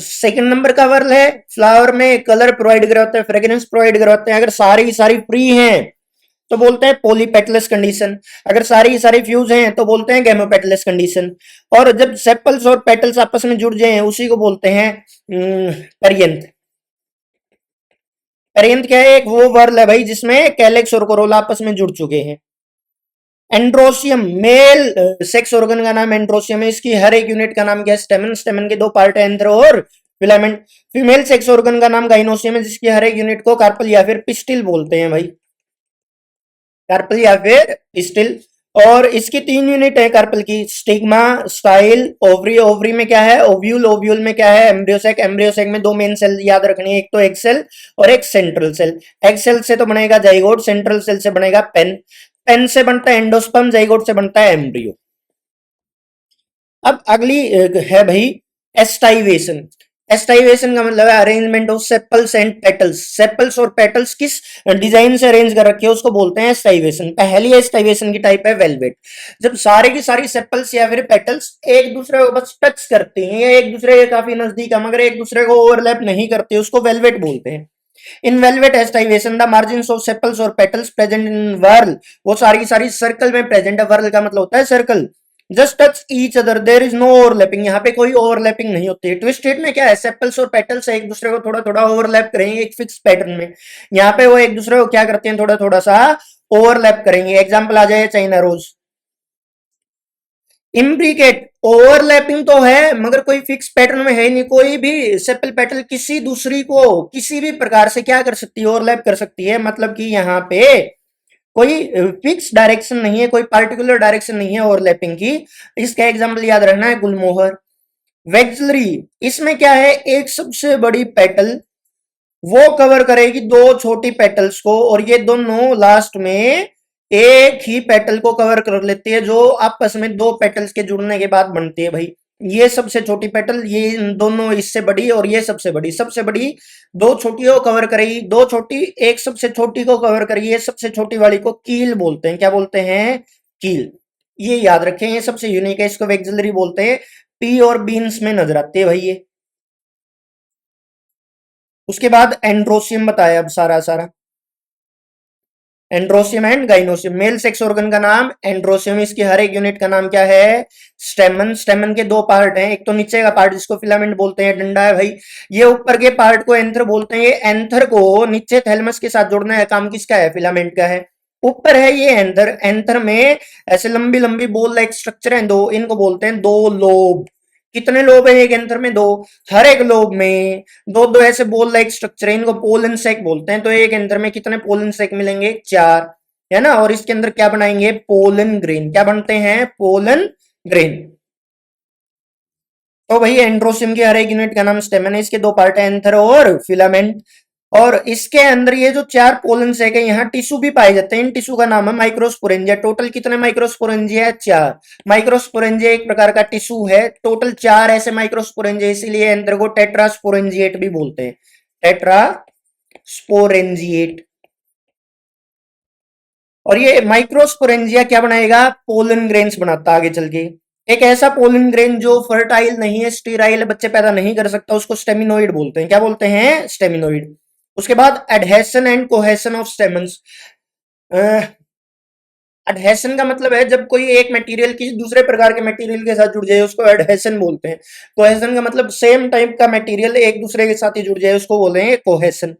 सेकंड नंबर का वर्ल है, फ्लावर में कलर प्रोवाइड कराते हैं, फ्रेग्रेंस प्रोवाइड कराते हैं, अगर सारी की सारी फ्री हैं तो बोलते हैं पॉलीपेटलस कंडीशन। अगर सारी की सारी फ्यूज हैं तो बोलते हैं गैमोपेटलस कंडीशन। और जब सेपल्स और पेटल्स आपस में जुड़ जाए उसी को बोलते हैं पेरियंथ। पेरियंथ क्या है? एक वो वर्ल है भाई जिसमें कैलेक्स और कोरोला आपस में जुड़ चुके हैं। एंड्रोसियम, मेल सेक्स ऑर्गन का नाम एंड्रोसियम है। इसकी हर एक यूनिट का नाम क्या है? स्टेमन। स्टेमन के दो पार्ट है, एंथर और फिलामेंट। फीमेल सेक्स ऑर्गन का नाम गाइनोसियम है, जिसकी हर एक यूनिट को कार्पल या फिर पिस्टिल बोलते हैं भाई। कार्पल या फिर पिस्टिल। और इसकी तीन यूनिट है कार्पल की, स्टिग्मा, स्टाइल, ओवरी। ओवरी में क्या है? ओव्यूल। ओव्यूल में क्या है? एम्ब्रियोसेक। एम्ब्रियोसेक में दो मेन सेल याद रखनी है, एक तो एग सेल और एक सेंट्रल सेल। एग सेल से तो बनेगा जाइगोट, सेंट्रल सेल से बनेगा पेन। पेन से बनता है एंडोस्पर्म, जाइगोट से बनता है एम्ब्रियो। अब अगली है भाई एस्टाइवेशन। एस्टाइवेशन का मतलब है arrangement of sepals and petals. Sepals और पेटल्स किस डिजाइन से अरेंज कर रखे हैं उसको बोलते हैं एस्टाइवेशन। पहली एस्टाइवेशन की टाइप है वेलवेट। जब सारे की सारी सेपल्स या फिर पेटल्स एक दूसरे को बस टच करती हैं या एक दूसरे के काफी नजदीक है मगर एक दूसरे को ओवरलैप नहीं करते, उसको वेलवेट बोलते हैं। In valvate aestivation the margin of sepals और पेटल्स प्रेजेंट इन वर्ल, वो सारी की सारी सर्कल में प्रेजेंट है। वर्ल का मतलब होता है circle. Just touch each other, there is no overlapping, यहाँ पे कोई ओवरलैपिंग नहीं होती है। ट्विस्टेड में क्या है? सेपल्स और पेटल्स एक दूसरे को थोड़ा थोड़ा ओवरलैप करेंगे एक फिक्स पैटर्न में। यहाँ पे वो एक दूसरे को क्या करते हैं? थोड़ा थोड़ा सा ओवरलैप करेंगे। एग्जाम्पल आ जाए चाइना रोज। इम्ब्रिकेट, ओवरलैपिंग तो है मगर कोई फिक्स पैटर्न में है नहीं। कोई भी सेपल पेटल किसी दूसरी को किसी भी प्रकार से क्या कर सकती है? ओवरलैप कर सकती है। मतलब कि यहाँ पे कोई फिक्स डायरेक्शन नहीं है, कोई पार्टिकुलर डायरेक्शन नहीं है ओवरलैपिंग की। इसका एग्जांपल याद रखना है गुलमोहर। वेक्सलरी, इसमें क्या है? एक सबसे बड़ी पेटल वो कवर करेगी दो छोटी पेटल्स को और ये दोनों लास्ट में एक ही पेटल को कवर कर लेती है, जो आपस में दो पेटल्स के जुड़ने के बाद बनती है भाई। ये सबसे छोटी पेटल, ये इन दोनों इससे बड़ी और ये सबसे बड़ी। सबसे बड़ी दो छोटी को कवर करेगी, दो छोटी एक सबसे छोटी को कवर करेगी। ये सबसे छोटी वाली को कील बोलते हैं। क्या बोलते हैं? कील। ये याद रखें, ये सबसे यूनिक है, इसको वेक्सिलरी बोलते हैं। पी और बीन्स में नजर आती है भाई ये। उसके बाद एंड्रोसियम बताया अब सारा सारा। Androecium and gynoecium, male sex organ का नाम एंड्रोसियम। इसकी हर एक यूनिट का नाम क्या है? स्टेमन। स्टेमन के दो पार्ट हैं, एक तो नीचे का पार्ट जिसको फिलामेंट बोलते हैं, डंडा है भाई। ये ऊपर के पार्ट को एंथर बोलते हैं। ये एंथर को नीचे थैलेमस के साथ जोड़ना है, काम किसका है? फिलामेंट का है। ऊपर है ये एंथर। एंथर में ऐसे लंबी लंबी बोल लाइक स्ट्रक्चर है दो, इनको बोलते हैं दो लोब। कितने लोब है एक एंथर में? दो। हर एक लोब में दो दो ऐसे बोल लाइक स्ट्रक्चर है, इनको पोलन सेक बोलते हैं। तो एक एंथर में कितने पोलन सेक मिलेंगे? चार, है ना। और इसके अंदर क्या बनाएंगे? Pollen grain. क्या बनते हैं? Pollen grain. तो भाई एंड्रोसियम की हर एक यूनिट का नाम स्टेमन है। इसके दो पार्ट है, एंथर और फिलामेंट। और इसके अंदर ये जो चार पोलन सेक है, यहाँ टिश्यू भी पाए जाते हैं। इन टिश्यू का नाम है माइक्रोस्पोरेंजिया। टोटल कितने माइक्रोस्पोरेंजिया है? चार। माइक्रोस्पोरेंजिया एक प्रकार का टिश्यू है। टोटल चार ऐसे माइक्रोस्पोरेंजिया, इसीलिए अंदर को टेट्रास्पोरेंजिएट भी बोलते हैं। टेट्रास्पोरेंजिएट। और ये माइक्रोस्पोरेंजिया क्या बनाएगा? पोलन ग्रेन्स बनाता आगे चल के। एक ऐसा पोलन ग्रेन जो फर्टाइल नहीं है, स्टीराइल है, बच्चे पैदा नहीं कर सकता, उसको स्टेमिनोइड बोलते हैं। क्या बोलते हैं? स्टेमिनोइड। उसके बाद adhesion and cohesion of stamens. Adhesion का मतलब है जब कोई एक मटेरियल किसी दूसरे प्रकार के मटेरियल के साथ जुड़ जाए, उसको एडहेशन बोलते हैं। कोहेशन का मतलब सेम टाइप का मटेरियल एक दूसरे के साथ ही जुड़ जाए, उसको बोलते हैं कोहेशन।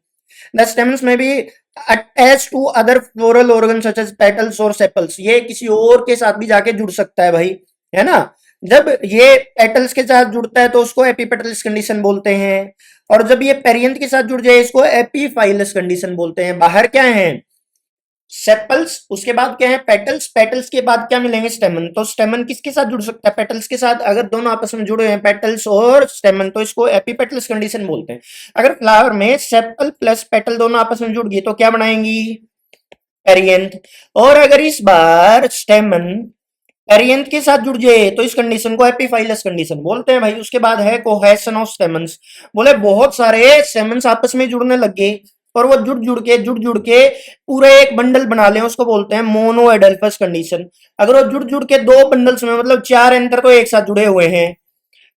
द स्टेम्स में भी attach to other floral organ such as petals और सेपल्स। ये किसी और के साथ भी जाके जुड़ सकता है भाई, है ना। जब ये पेटल्स के साथ जुड़ता है तो उसको एपीपेटल्स कंडीशन बोलते हैं। और जब ये पेरियंथ के साथ जुड़ जाए इसको एपीफाइलस कंडीशन बोलते हैं। बाहर क्या है? सेपल्स, उसके बाद क्या है? पेटल्स। पेटल्स के बाद क्या मिलेंगे? स्टेमन। तो स्टेमन किसके साथ जुड़ सकता है? पेटल्स के साथ। अगर दोनों आपस में जुड़े हैं पेटल्स और स्टेमन तो इसको एपीपेटल्स कंडीशन बोलते हैं। अगर फ्लावर में सेपल प्लस पेटल दोनों आपस में जुड़ गई तो क्या बनाएंगी? पेरियंथ। और अगर इस बार स्टेमन पेरियंथ के साथ जुड़ जाए तो इस कंडीशन को एपीफाइलस कंडीशन बोलते हैं भाई। उसके बाद है कोहेशन ऑफ स्टेमन्स। बोले बहुत सारे स्टेमन्स आपस में जुड़ने लग गए और वो जुड़ जुड़ के पूरे एक बंडल बना ले, उसको बोलते हैं मोनो एडल्फस कंडीशन। अगर वो जुड़ जुड़ के दो बंडल्स में मतलब चार एंकर तो एक साथ जुड़े हुए हैं,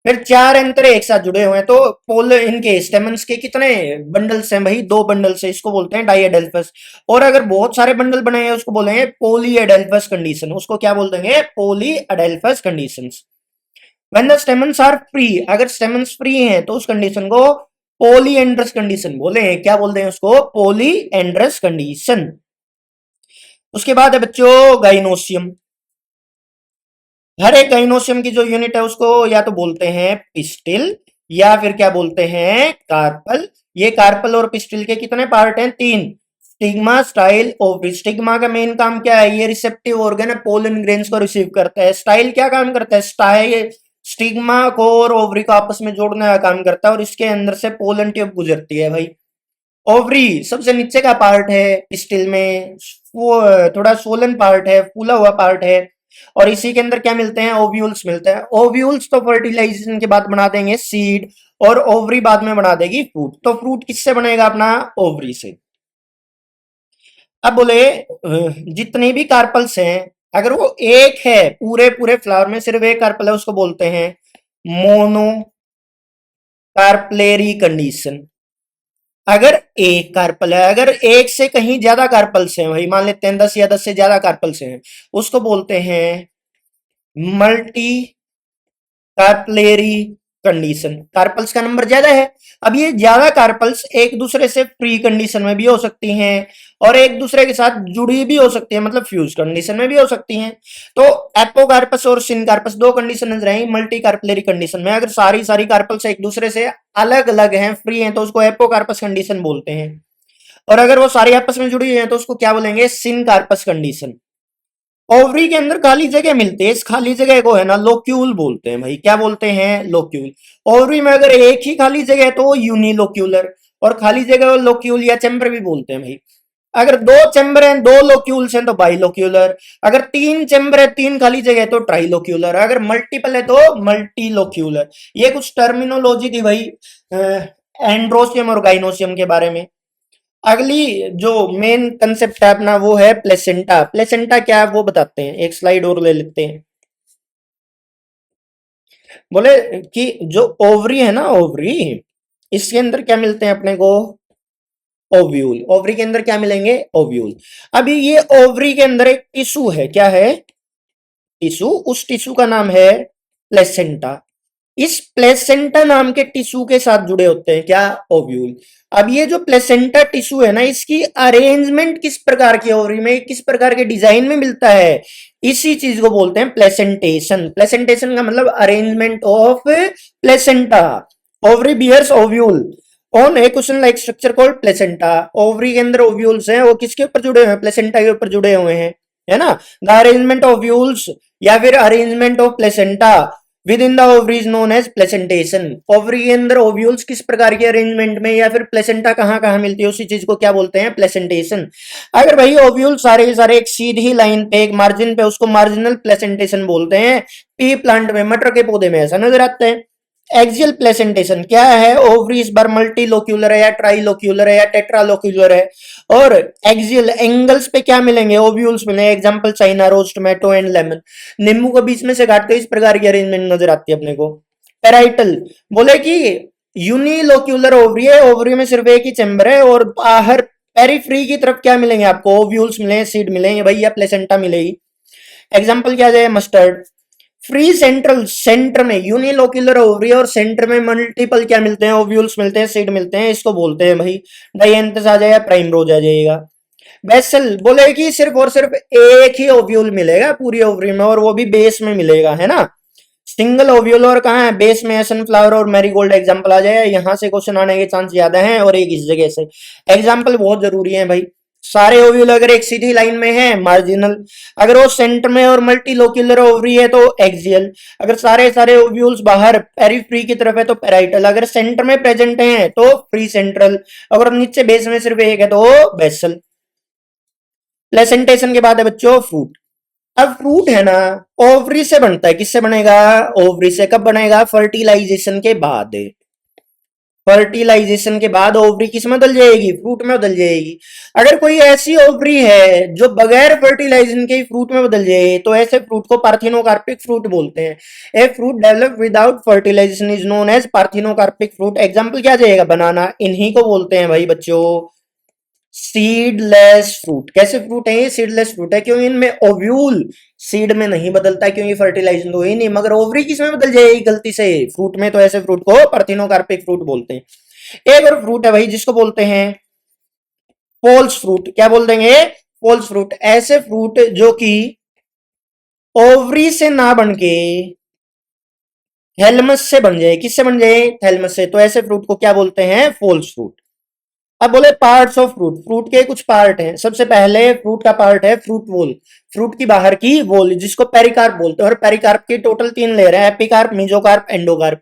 फिर चार एंकर एक साथ जुड़े हुए हैं, तो पोल इनके स्टेमन्स के कितने बंडल्स हैं भाई, दो बंडल्स है, इसको बोलते हैं डाइएडेल्फस। और अगर बहुत सारे बंडल बने हैं उसको बोलेंगे पॉलीएडेल्फस कंडीशन। उसको क्या बोल देंगे, polyadelphous conditions. When the stamens are free, अगर स्टेमन्स फ्री हैं तो उस कंडीशन को पॉलीएंड्रस कंडीशन बोले हैं। क्या बोलते हैं उसको, पॉलीएंड्रस कंडीशन। उसके बाद है बच्चों गाइनोसियम। हर एक गाइनोसियम की जो यूनिट है उसको या तो बोलते हैं पिस्टिल या फिर क्या बोलते हैं, कार्पल। ये कार्पल और पिस्टिल के कितने पार्ट हैं, तीन। Stigma, style, ovary. स्टिग्मा का मेन काम क्या है, ये रिसेप्टिव ऑर्गन है, पोलन ग्रेन्स को रिसीव करता है। स्टाइल क्या काम करता है, स्टाइल स्टिग्मा को और ओवरी को आपस में जोड़ने का काम करता है और इसके अंदर से पोलन ट्यूब गुजरती है भाई। ओवरी सबसे नीचे का पार्ट है पिस्टिल में, वो थोड़ा सोलन पार्ट है, फूला हुआ पार्ट है। और इसी के अंदर क्या मिलते हैं, ओव्यूल्स मिलते हैं। ओव्यूल्स तो फर्टिलाइजेशन के बाद बना देंगे सीड, और ओवरी बाद में बना देगी फ्रूट। तो फ्रूट किससे बनेगा अपना, ओवरी से। अब बोले जितने भी कार्पल्स हैं, अगर वो एक है पूरे पूरे फ्लावर में सिर्फ एक कार्पल है, उसको बोलते हैं मोनो कार्पलेरी कंडीशन। अगर एक कार्पल है, अगर एक से कहीं ज्यादा कार्पल्स हैं भाई, मान लेते हैं 10 या 10 से ज्यादा कार्पल्स हैं, उसको बोलते हैं मल्टी कार्पलेरी कंडीशन। कार्पल्स का नंबर ज्यादा है। अब ये ज्यादा कार्पल्स एक दूसरे से फ्री कंडीशन में भी हो सकती हैं और एक दूसरे के साथ जुड़ी भी हो सकती है, मतलब फ्यूज कंडीशन में भी हो सकती हैं। तो एपोकार्पस और सिनकार्पस दो कंडीशन नजर आई मल्टी कार्पलेरी कंडीशन में। अगर सारी सारी कार्पल्स एक दूसरे से अलग अलग हैं, फ्री हैं, तो उसको एपोकार्पस कंडीशन बोलते हैं। और अगर वो सारी आपस में जुड़ी हुई हैं तो उसको क्या बोलेंगे, सिनकार्पस कंडीशन। ओवरी के अंदर खाली जगह मिलती है, इस खाली जगह को है ना लोक्यूल बोलते हैं भाई। क्या बोलते हैं, लोक्यूल। ओवरी में अगर एक ही खाली जगह है तो यूनिलोक्यूलर, और खाली जगह को लोक्यूल या चैम्बर भी बोलते हैं भाई। अगर दो चैम्बर हैं, दो लोक्यूल्स हैं तो बाइलोक्यूलर। अगर तीन चैम्बर है, तीन खाली जगह है तो ट्राइलोक्यूलर। अगर मल्टीपल है तो मल्टीलोक्यूलर। ये कुछ टर्मिनोलॉजी थी भाई एंड्रोसियम और गाइनोसियम के बारे में। अगली जो मेन कंसेप्ट है अपना वो है प्लेसेंटा। प्लेसेंटा क्या है वो बताते हैं, एक स्लाइड और ले लेते हैं। बोले कि जो ओवरी है ना, ओवरी, इसके अंदर क्या मिलते हैं अपने को, ओव्यूल। ओवरी के अंदर क्या मिलेंगे, ओव्यूल। अभी ये ओवरी के अंदर एक टिश्यू है, क्या है, टिश्यू। उस टिश्यू का नाम है प्लेसेंटा। इस प्लेसेंटा नाम के टिश्यू के साथ जुड़े होते हैं क्या, ओव्यूल। अब ये जो प्लेसेंटा टिश्यू है ना, इसकी अरेंजमेंट किस प्रकार की ओवरी में, किस प्रकार के डिजाइन में मिलता है, इसी चीज को बोलते हैं प्लेसेंटेशन। प्लेसेंटेशन का मतलब arrangement of placenta. Ovary bears ovule on a cushion like structure called placenta. Ovary के अंदर ओव्यूल्स हैं, वो किसके ऊपर जुड़े हुए हैं, प्लेसेंटा के ऊपर जुड़े हुए हैं, है ना। द अरेंजमेंट ऑफ ओव्यूल्स या फिर arrangement of placenta within the ovary is known as placentation. Ovary के अंदर ओव्यूल्स किस प्रकार के अरेंजमेंट में या फिर प्लेसेंटा कहां कहां मिलती है, उसी चीज को क्या बोलते हैं, प्लेसेंटेशन। अगर भाई ओव्यूल सारे के सारे एक सीधी लाइन पे एक मार्जिन पे, उसको मार्जिनल प्लेसेंटेशन बोलते हैं। पी प्लांट में, मटर के पौधे में ऐसा नजर आता है। एक्सियल प्लेसेंटेशन क्या है, ओवरी इस बार मल्टीलोक्यूलर है या ट्राइलोक्यूलर है या टेट्रालोक्यूलर है। और एक्सियल एंगल्स पे क्या मिलेंगे, ओव्यूल्स मिलेंगे। Example China rose, tomato and lemon. नींबू को बीच में से काटते इस प्रकार की अरेंजमेंट नजर आती है अपने को। पेराइटल बोले कि यूनिलोक्यूलर ओवरी है, ओवरी में सिर्फ एक ही चैम्बर है, और बाहर पेरीफ्री की तरफ क्या मिलेंगे आपको, ओव्यूल्स मिलेंगे, सीड मिलेंगे भाई, या प्लेसेंटा मिलेगी। एग्जांपल क्या जाए, मस्टर्ड। फ्री सेंट्रल, सेंटर में यूनिलोक्यूलर ओवरी और सेंटर में मल्टीपल क्या मिलते हैं, ओव्यूल्स मिलते हैं, सीड मिलते हैं, इसको बोलते हैं भाई डायंथस आ जाएगा, प्राइमरोज आ जाएगा। बेसल बोले कि सिर्फ और सिर्फ एक ही ओव्यूल मिलेगा पूरी ओवरी में, और वो भी बेस में मिलेगा, है ना। सिंगल ओव्यूल और कहाँ है, बेस में। सनफ्लावर और मैरीगोल्ड एग्जांपल आ जाएगा, यहां से क्वेश्चन आने के चांस ज्यादा हैं, और एक इस जगह से। एग्जांपल बहुत जरूरी है भाई। सारे ओव्यूल अगर एक सीधी लाइन में है, मार्जिनल। अगर वो सेंटर में और मल्टीलोक्यूलर ओवरी है तो एक्सियल। अगर सारे सारे ओव्यूल्स बाहर पेरीफ्री की तरफ है तो पेराइटल। अगर सेंटर में प्रेजेंट है तो फ्री सेंट्रल। अगर नीचे बेस में सिर्फ एक है तो बेसल। प्लेसेंटेशन के बाद है बच्चों फ्रूट। अब फ्रूट है ना, ओवरी से बनता है, किससे बनेगा? ओवरी से। कब बनेगा? फर्टिलाइजेशन के बाद। फर्टिलाइजेशन के बाद ओवरी किस में बदल जाएगी? फ्रूट में बदल जाएगी। अगर कोई ऐसी ओवरी है जो बगैर फर्टिलाइजेशन के ही फ्रूट में बदल जाए तो ऐसे फ्रूट को पार्थिनोकार्पिक फ्रूट बोलते हैं। A fruit develop without fertilization is known as parthenocarpic fruit. Example क्या जाएगा? बनाना। इन्हीं को बोलते हैं भाई बच्चों सीडलेस फ्रूट। कैसे फ्रूट है ये? सीडलेस फ्रूट है क्यों? इनमें ओव्यूल सीड में नहीं बदलता क्योंकि फर्टिलाइजेशन तो ही नहीं, मगर ओवरी किसमें बदल जाएगी गलती से? फ्रूट में। तो ऐसे फ्रूट को पार्थिनोकार्पिक फ्रूट बोलते हैं। एक और फ्रूट है भाई जिसको बोलते हैं फॉल्स फ्रूट। क्या बोल देंगे? False fruit. ऐसे फ्रूट जो कि ओवरी से ना बन के थैलमस से बन जाए। किससे बन जाए? थैलमस से। तो ऐसे फ्रूट को क्या बोलते हैं? False fruit. अब बोले पार्ट्स ऑफ फ्रूट। फ्रूट के कुछ पार्ट हैं। सबसे पहले फ्रूट का पार्ट है फ्रूट वोल। फ्रूट की बाहर की वोल जिसको पेरिकार्प बोलते हैं। और पेरिकार्प की टोटल 3 लेयर है, एपिकार्प, मेसोकार्प, एंडोकार्प।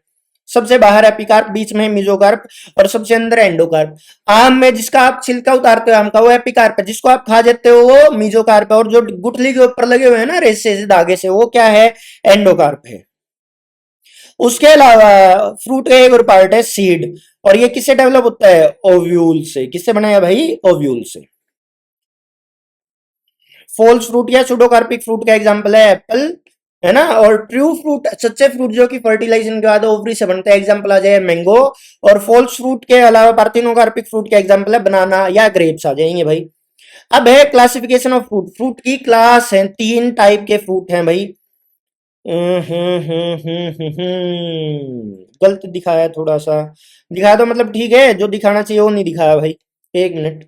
सबसे बाहर एपिकार्प, बीच में मेसोकार्प और सबसे अंदर एंडोकार्प। आम में जिसका आप छिलका उतारते हो आम का वो एपिकार्प है, जिसको आप खा जाते हो वो मेसोकार्प है, और जो गुठली के ऊपर लगे हुए हैं ना रेसे से धागे से वो क्या है? एंडोकार्प है। उसके अलावा फ्रूट का एक और पार्ट है सीड, और ये किससे डेवलप होता है? ओव्यूल से। किससे बना है भाई? ओव्यूल से। फॉल्स फ्रूट या सुडोकार्पिक फ्रूट का एग्जांपल है एप्पल, है ना। और ट्रू फ्रूट सच्चे फ्रूट जो कि फर्टिलाइजेशन के बाद ओवरी से बनता है, एग्जांपल आ जाए मैंगो। और फॉल्स फ्रूट के अलावा पार्थिनोकार्पिक फ्रूट का एग्जांपल है बनाना या ग्रेप्स आ जाएंगे भाई। अब है क्लासिफिकेशन ऑफ फ्रूट। फ्रूट की क्लास है, 3 टाइप के फ्रूट हैं भाई। गलत दिखाया थोड़ा सा। दिखाया तो मतलब ठीक है, जो दिखाना चाहिए वो नहीं दिखाया भाई। एक मिनट,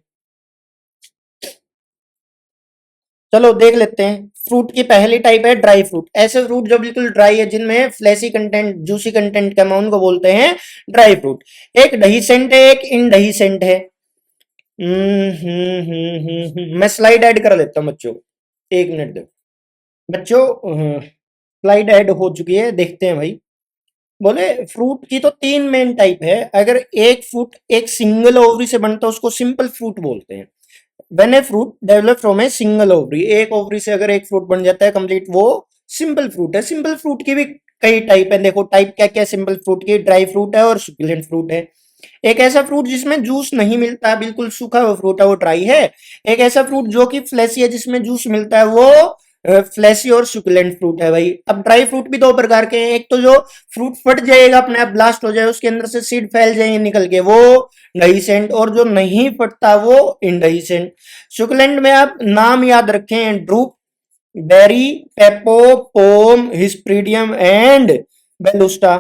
चलो देख लेते हैं। फ्रूट की पहली टाइप है ड्राई फ्रूट। ऐसे फ्रूट जो बिल्कुल ड्राई है, जिनमें फ्लैसी कंटेंट, जूसी कंटेंट कम है, उनको बोलते हैं ड्राई फ्रूट। एक डहीसेंट है, एक इनडहीसेंट है। मैं स्लाइड ऐड कर लेता हूँ बच्चों, एक मिनट दो बच्चों। स्लाइड ऐड हो चुकी है, देखते हैं भाई। बोले फ्रूट की तो 3 मेन टाइप है। अगर एक फ्रूट एक सिंगल ओवरी से बनता है उसको सिंपल फ्रूट बोलते हैं। When A fruit develop from a single ovary, एक ओवरी से अगर एक फ्रूट बन जाता है कंप्लीट, वो सिंपल फ्रूट है। सिंपल फ्रूट की भी कई टाइप है। देखो टाइप क्या क्या सिंपल फ्रूट की? ड्राई फ्रूट है और सुकुलेंट फ्रूट है। एक ऐसा फ्रूट जिसमें जूस नहीं मिलता है, बिल्कुल सूखा हुआ फ्रूट है, वो ड्राई है। एक ऐसा फ्रूट जो कि फ्लैसी है, जिसमें जूस मिलता है, वो फ्लैसी और सुकुलेंट फ्रूट है भाई। अब ड्राई फ्रूट भी 2 प्रकार के हैं। एक तो जो फ्रूट फट जाएगा, अपने आप ब्लास्ट हो जाए, उसके अंदर से सीड फैल जाएंगे निकल के, वो डहीसेंट। और जो नहीं फटता वो इनडहीसेंट। सुकुलेंट में आप नाम याद रखें, drupe, berry, pepo, pome, hesperidium and balausta.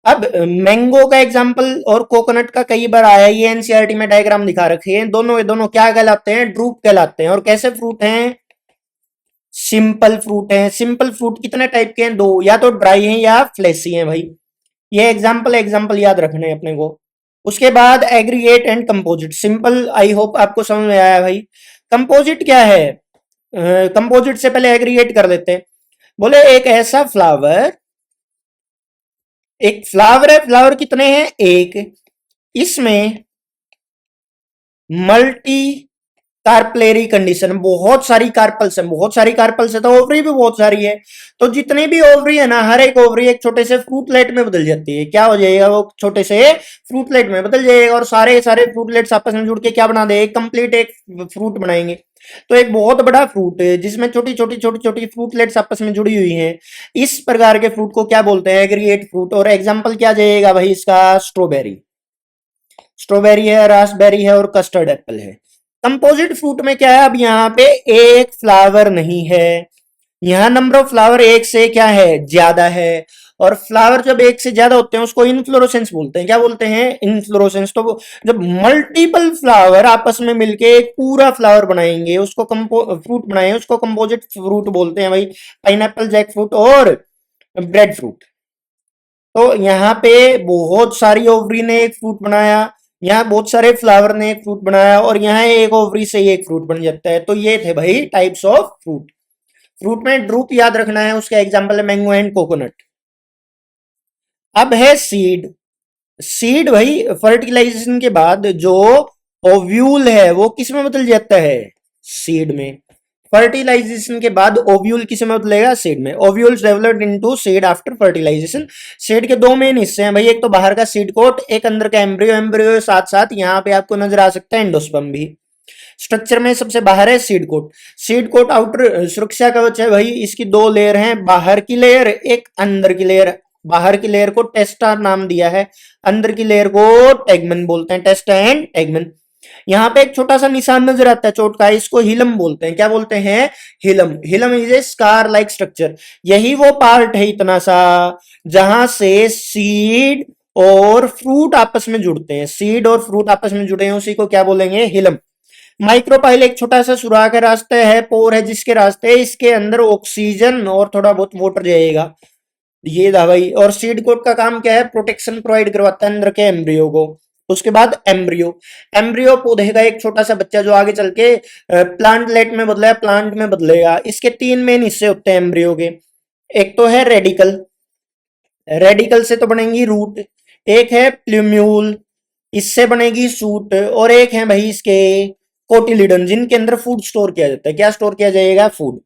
अब मैंगो का एग्जांपल और कोकोनट का कई बार आया, ये एनसीईआरटी में डायग्राम दिखा रखे हैं। दोनों दोनों क्या कहलाते हैं? ड्रूप कहलाते हैं। और कैसे फ्रूट हैं? सिंपल फ्रूट हैं। सिंपल फ्रूट कितने टाइप के हैं? 2, या तो ड्राई हैं या फ्लेसी हैं भाई। ये एग्जांपल एग्जांपल याद रखने हैं अपने को। उसके बाद aggregate and composite. Simple I hope आपको समझ में आया भाई। कंपोजिट क्या है? कंपोजिट से पहले एग्रीगेट कर लेते हैं। बोले एक ऐसा फ्लावर, एक फ्लावर है। फ्लावर कितने हैं? एक। इसमें मल्टी कार्पलेरी कंडीशन, बहुत सारी कार्पल्स है। बहुत सारी कार्पल्स है तो ओवरी भी बहुत सारी है। तो जितनी भी ओवरी है ना, हर एक ओवरी एक छोटे से फ्रूटलेट में बदल जाती है। क्या हो जाएगा? वो छोटे से फ्रूटलेट में बदल जाएगा, और सारे सारे फ्रूटलेट्स आपस में जुड़ के क्या बना दे? एक कंप्लीट एक फ्रूट बनाएंगे। तो एक बहुत बड़ा फ्रूट है जिसमें छोटी छोटी छोटी छोटी फ्रूटलेट्स आपस में जुड़ी हुई हैं। इस प्रकार के फ्रूट को क्या बोलते हैं? Aggregate fruit. और एग्जाम्पल क्या जाएगा भाई इसका? स्ट्रॉबेरी। स्ट्रॉबेरी है, रास्पबेरी है और कस्टर्ड एप्पल है। कंपोजिट फ्रूट में क्या है? अब यहाँ पे एक फ्लावर नहीं है, यहाँ नंबर ऑफ फ्लावर एक से क्या है? ज्यादा है। और फ्लावर जब एक से ज्यादा होते हैं उसको इनफ्लोरेसेंस बोलते हैं। क्या बोलते हैं? इनफ्लोरेसेंस। तो जब मल्टीपल फ्लावर आपस में मिलके एक पूरा फ्लावर बनाएंगे, उसको फ्रूट बनाएंगे, उसको कंपोजिट फ्रूट बोलते हैं भाई। पाइनएप्पल, जैक फ्रूट और ब्रेड फ्रूट। तो यहाँ पे बहुत सारी ओवरी ने एक फ्रूट बनाया, यहाँ बहुत सारे फ्लावर ने एक फ्रूट बनाया, और यहाँ एक ओवरी से एक फ्रूट बन जाता है। तो ये थे भाई टाइप्स ऑफ फ्रूट। फ्रूट में ड्रूप याद रखना है, उसका एग्जांपल है मैंगो एंड कोकोनट। अब है सीड। सीड भाई फर्टिलाइजेशन के बाद जो ओव्यूल है वो किस में बदल जाता है? सीड में। फर्टिलाइजेशन के बाद ओव्यूल किस में बदलेगा? सीड में। Ovules developed into seed after fertilization. Seed के दो मेन हिस्से हैं भाई, एक तो बाहर का सीड कोट, एक अंदर का एम्ब्रियो। एम्ब्रियो साथ साथ यहाँ पे आपको नजर आ सकता है एंडोस्पर्म भी। स्ट्रक्चर में सबसे बाहर है seed coat. Seed coat outer सुरक्षा कवच है भाई, इसकी दो लेयर हैं, बाहर की लेयर, एक अंदर की लेयर। बाहर की लेयर को टेस्टा नाम दिया है, अंदर की लेयर को टैगमन बोलते हैं, टेस्टा एंड टैगमन। यहाँ पे एक छोटा सा निशान नजर आता है चोट का, इसको हिलम बोलते हैं। क्या बोलते हैं? Hilum. Hilum is a scar like structure. यही वो पार्ट है इतना सा जहां से सीड और फ्रूट आपस में जुड़ते हैं। सीड और फ्रूट आपस में जुड़े हैं, उसी को क्या बोलेंगे? हिलम। माइक्रोपाइल एक छोटा सा सुराख है, रास्ता है, पोर है, जिसके रास्ते इसके अंदर ऑक्सीजन और थोड़ा बहुत वाटर जाएगा। ये था भाई। और सीड कोट का काम क्या है? प्रोटेक्शन प्रोवाइड करवाता है अंदर के एम्ब्रियो को। उसके बाद एम्ब्रियो। एम्ब्रियो पौधे का एक छोटा सा बच्चा जो आगे चल के प्लांटलेट में बदला है, प्लांट में बदलेगा। इसके तीन मेन हिस्से होते हैं एम्ब्रियो के। एक तो है रेडिकल, रेडिकल से तो बनेंगी रूट। एक है प्ल्यूम्यूल, इससे बनेगी सूट। और एक है भाई इसके कोटिलिडन, जिनके अंदर फूड स्टोर किया जाता है। क्या स्टोर किया जाएगा? फूड।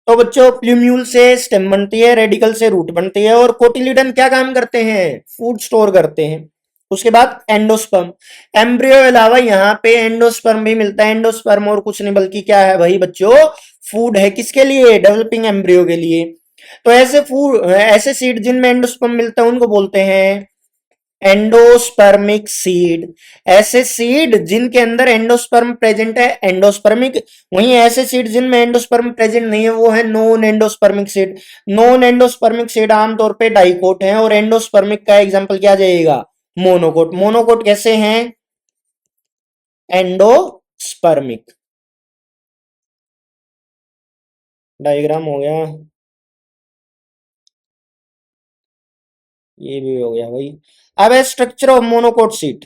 तो बच्चों प्ल्यूम्यूल से स्टेम बनती है, रेडिकल से रूट बनती है, और कोटिलिडन क्या काम करते हैं? फूड स्टोर करते हैं। उसके बाद एंडोस्पर्म। एम्ब्रियो अलावा यहाँ पे एंडोस्पर्म भी मिलता है। एंडोस्पर्म और कुछ नहीं बल्कि क्या है भाई बच्चों? फूड है। किसके लिए? डेवलपिंग एम्ब्रियो के लिए। तो ऐसे फूड, ऐसे सीड जिनमें एंडोस्पर्म मिलता है उनको बोलते हैं एंडोस्पर्मिक सीड। ऐसे सीड जिनके अंदर एंडोस्पर्म प्रेजेंट है, एंडोस्पर्मिक। वहीं ऐसे सीड जिनमें एंडोस्पर्म प्रेजेंट नहीं है, वो है non endospermic seed. Non endospermic seed आमतौर पे डाइकोट है, और एंडोस्पर्मिक का एग्जांपल क्या जाएगा? मोनोकोट। मोनोकोट कैसे हैं? एंडोस्पर्मिक। डायग्राम हो गया, ये भी हो गया भाई। अब है structure of monocot seed.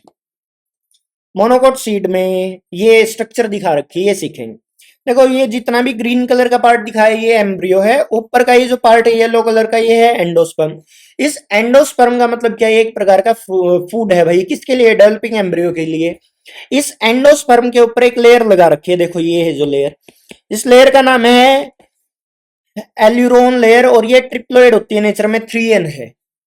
Monocot seed में ये स्ट्रक्चर दिखा रखी है, ये सीखेंगे। देखो ये जितना भी ग्रीन कलर का पार्ट दिखा है ये एम्ब्रियो है। ऊपर का ये जो पार्ट है येलो कलर का, ये है एंडोस्पर्म। इस एंडोस्पर्म का मतलब क्या है? एक प्रकार का फूड है भाई। किसके लिए? डेवलपिंग एम्ब्रियो के लिए। इस एंडोस्पर्म के ऊपर एक लेयर लगा रखी है, देखो ये है जो लेयर। इस लेयर का नाम है एल्यूरोन लेयर, और ये ट्रिप्लोइड होती है नेचर में, 3n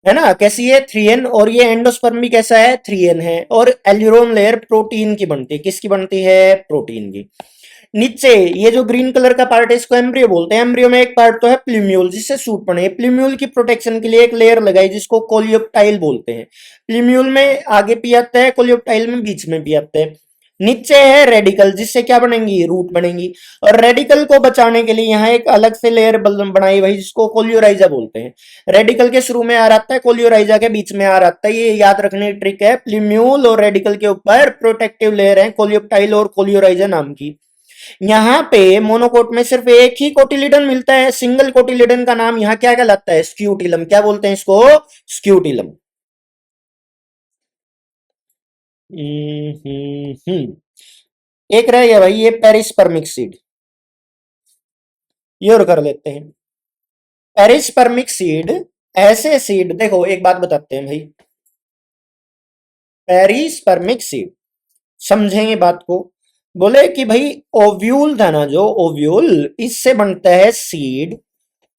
है ना? कैसी है? 3n। और ये एंडोस्पर्म भी कैसा है? 3n है। और एल्यूरोन लेयर प्रोटीन की बनती है। किसकी बनती है? प्रोटीन की। नीचे ये जो ग्रीन कलर का पार्ट है इसको एम्ब्रियो बोलते हैं। एम्ब्रियो में एक पार्ट तो है प्ल्यूम्यूल, जिससे सूट बने। प्ल्यूम्यूल की प्रोटेक्शन के लिए एक लेयर लगाई जिसको कोलियोप्टाइल बोलते हैं। प्ल्यूम्यूल में आगे पी आता है, कोलियोप्टाइल में बीच में पी आता है। नीचे है रेडिकल, जिससे क्या बनेंगी? रूट बनेंगी। और रेडिकल को बचाने के लिए यहाँ एक अलग से लेयर बनाई भाई, जिसको कोलियोराइजा बोलते हैं। रेडिकल के शुरू में आ रहता है, कोलियोराइजा के बीच में आ रहता है। ये याद रखने की ट्रिक है। प्ल्यूम्यूल और रेडिकल के ऊपर प्रोटेक्टिव लेयर है कोलियोप्टाइल और कोलियोराइजा नाम की। यहाँ पे मोनोकोट में सिर्फ एक ही कोटिलिडन मिलता है। सिंगल कोटिलिडन का नाम यहाँ क्या कहलाता है? स्क्यूटिलम। क्या बोलते हैं इसको? स्क्यूटिलम। एक रह गया भाई, ये पेरिस्पर्मिक सीड। ये और कर लेते हैं। पेरिस्पर्मिक सीड ऐसे सीड, देखो एक बात बताते हैं भाई। पेरिस्पर्मिक सीड समझेंगे बात को। बोले कि भाई ओव्यूल था ना, जो ओव्यूल, इससे बनता है सीड।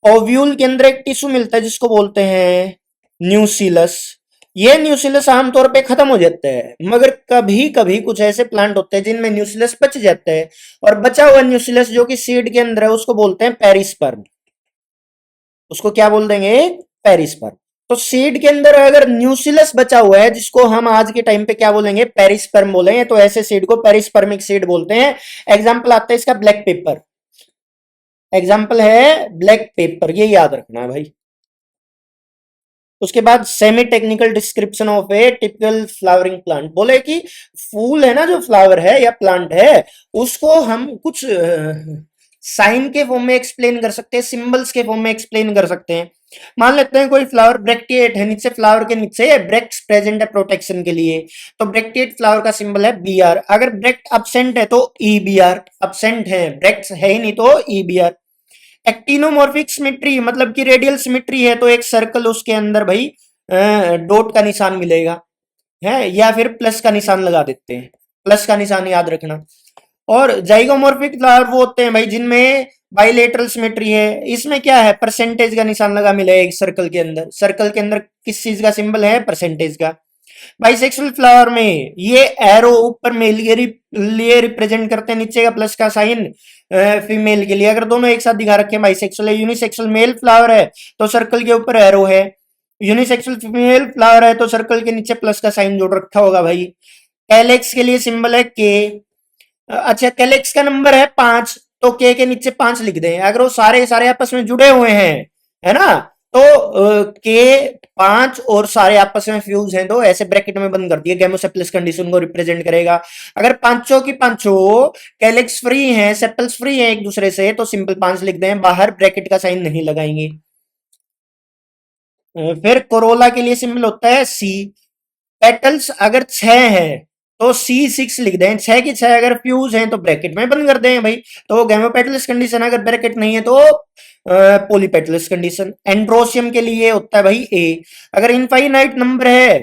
ओव्यूल के अंदर एक टिश्यू मिलता है जिसको बोलते हैं न्यूसिलस। ये न्यूसिलस आमतौर पे खत्म हो जाता है, मगर कभी कभी कुछ ऐसे प्लांट होते हैं जिनमें न्यूसिलस बच जाता है। और बचा हुआ न्यूसिलस जो कि सीड के अंदर है उसको बोलते हैं पेरिस्पर्म। उसको क्या बोल देंगे? पेरिस्पर्म। तो सीड के अंदर अगर न्यूसिलस बचा हुआ है, जिसको हम आज के टाइम पे क्या बोलेंगे? पेरिस्पर्म बोलेंगे। तो ऐसे सीड को पेरिस्पर्मिक सीड बोलते हैं। एग्जाम्पल आता है इसका ब्लैक पेपर। एग्जाम्पल है ब्लैक पेपर, ये याद रखना है भाई। उसके बाद semi technical description of A typical flowering plant. बोले कि फूल है ना, जो फ्लावर है या प्लांट है, उसको हम कुछ साइन के फॉर्म में एक्सप्लेन कर सकते हैं, सिंबल्स के फॉर्म में एक्सप्लेन कर सकते हैं। मान लेते हैं कोई फ्लावर ब्रैक्टिएट है, नीचे फ्लावर के नीचे ब्रैक्ट्स प्रेजेंट है प्रोटेक्शन के लिए। तो ब्रैक्टिएट फ्लावर का सिंबल है Br। अगर ब्रैक्ट अब्सेंट है तो EBr। अब्सेंट है, ब्रैक्ट्स है ही नहीं तो EBr। एक्टिनोमॉर्फिक सिमेट्री मतलब कि रेडियल सिमेट्री है, तो एक सर्कल उसके अंदर भाई डॉट का निशान मिलेगा है, या फिर प्लस का निशान लगा देते हैं। प्लस का निशान याद रखना। और जाइगोमॉर्फिक फ्लावर वो होते हैं भाई जिनमें बाइलेटरल सिमेट्री है। इसमें क्या है, परसेंटेज का निशान लगा मिला है एक सर्कल के अंदर। सर्कल के अंदर किस चीज का सिंबल है, परसेंटेज का। बाइसेक्सुअल फ्लावर में ये एरो ऊपर मेल के लिए रिप्रेजेंट करते हैं, नीचे का प्लस का साइन फीमेल के लिए। अगर दोनों एक साथ दिखा रखे हैं, बाइसेक्सुअल है, यूनिसेक्सुअल मेल फ्लावर है तो सर्कल के ऊपर एरो है, यूनिसेक्सुअल फीमेल फ्लावर है तो सर्कल के नीचे प्लस का साइन जोड़ रखा होगा भाई। कैलेक्स के लिए सिंबल है के। अच्छा, कैलेक्स का नंबर है 5 तो के नीचे 5 लिख दें। अगर वो सारे सारे आपस में जुड़े हुए हैं, है ना, तो के 5 और सारे आपस में फ्यूज हैं तो ऐसे ब्रैकेट में बंद कर दिए, गैमोसेप्लस कंडीशन को रिप्रेजेंट करेगा। अगर पांचों की पांचों कैलेक्स फ्री हैं, सेपल्स फ्री हैं एक दूसरे से, तो सिंपल 5 लिख दें, बाहर ब्रैकेट का साइन नहीं लगाएंगे। फिर कोरोला के लिए सिंबल होता है सी। पेटल्स अगर 6 हैं तो C6 लिख दें, 6 की 6 अगर फ्यूज हैं तो ब्रैकेट में बंद कर दें भाई, तो गैमोपेटलिस कंडीशन। अगर ब्रैकेट नहीं है तो पॉलीपेटलिस कंडीशन। एंड्रोसियम के लिए होता है भाई ए। अगर इनफाइनाइट नंबर है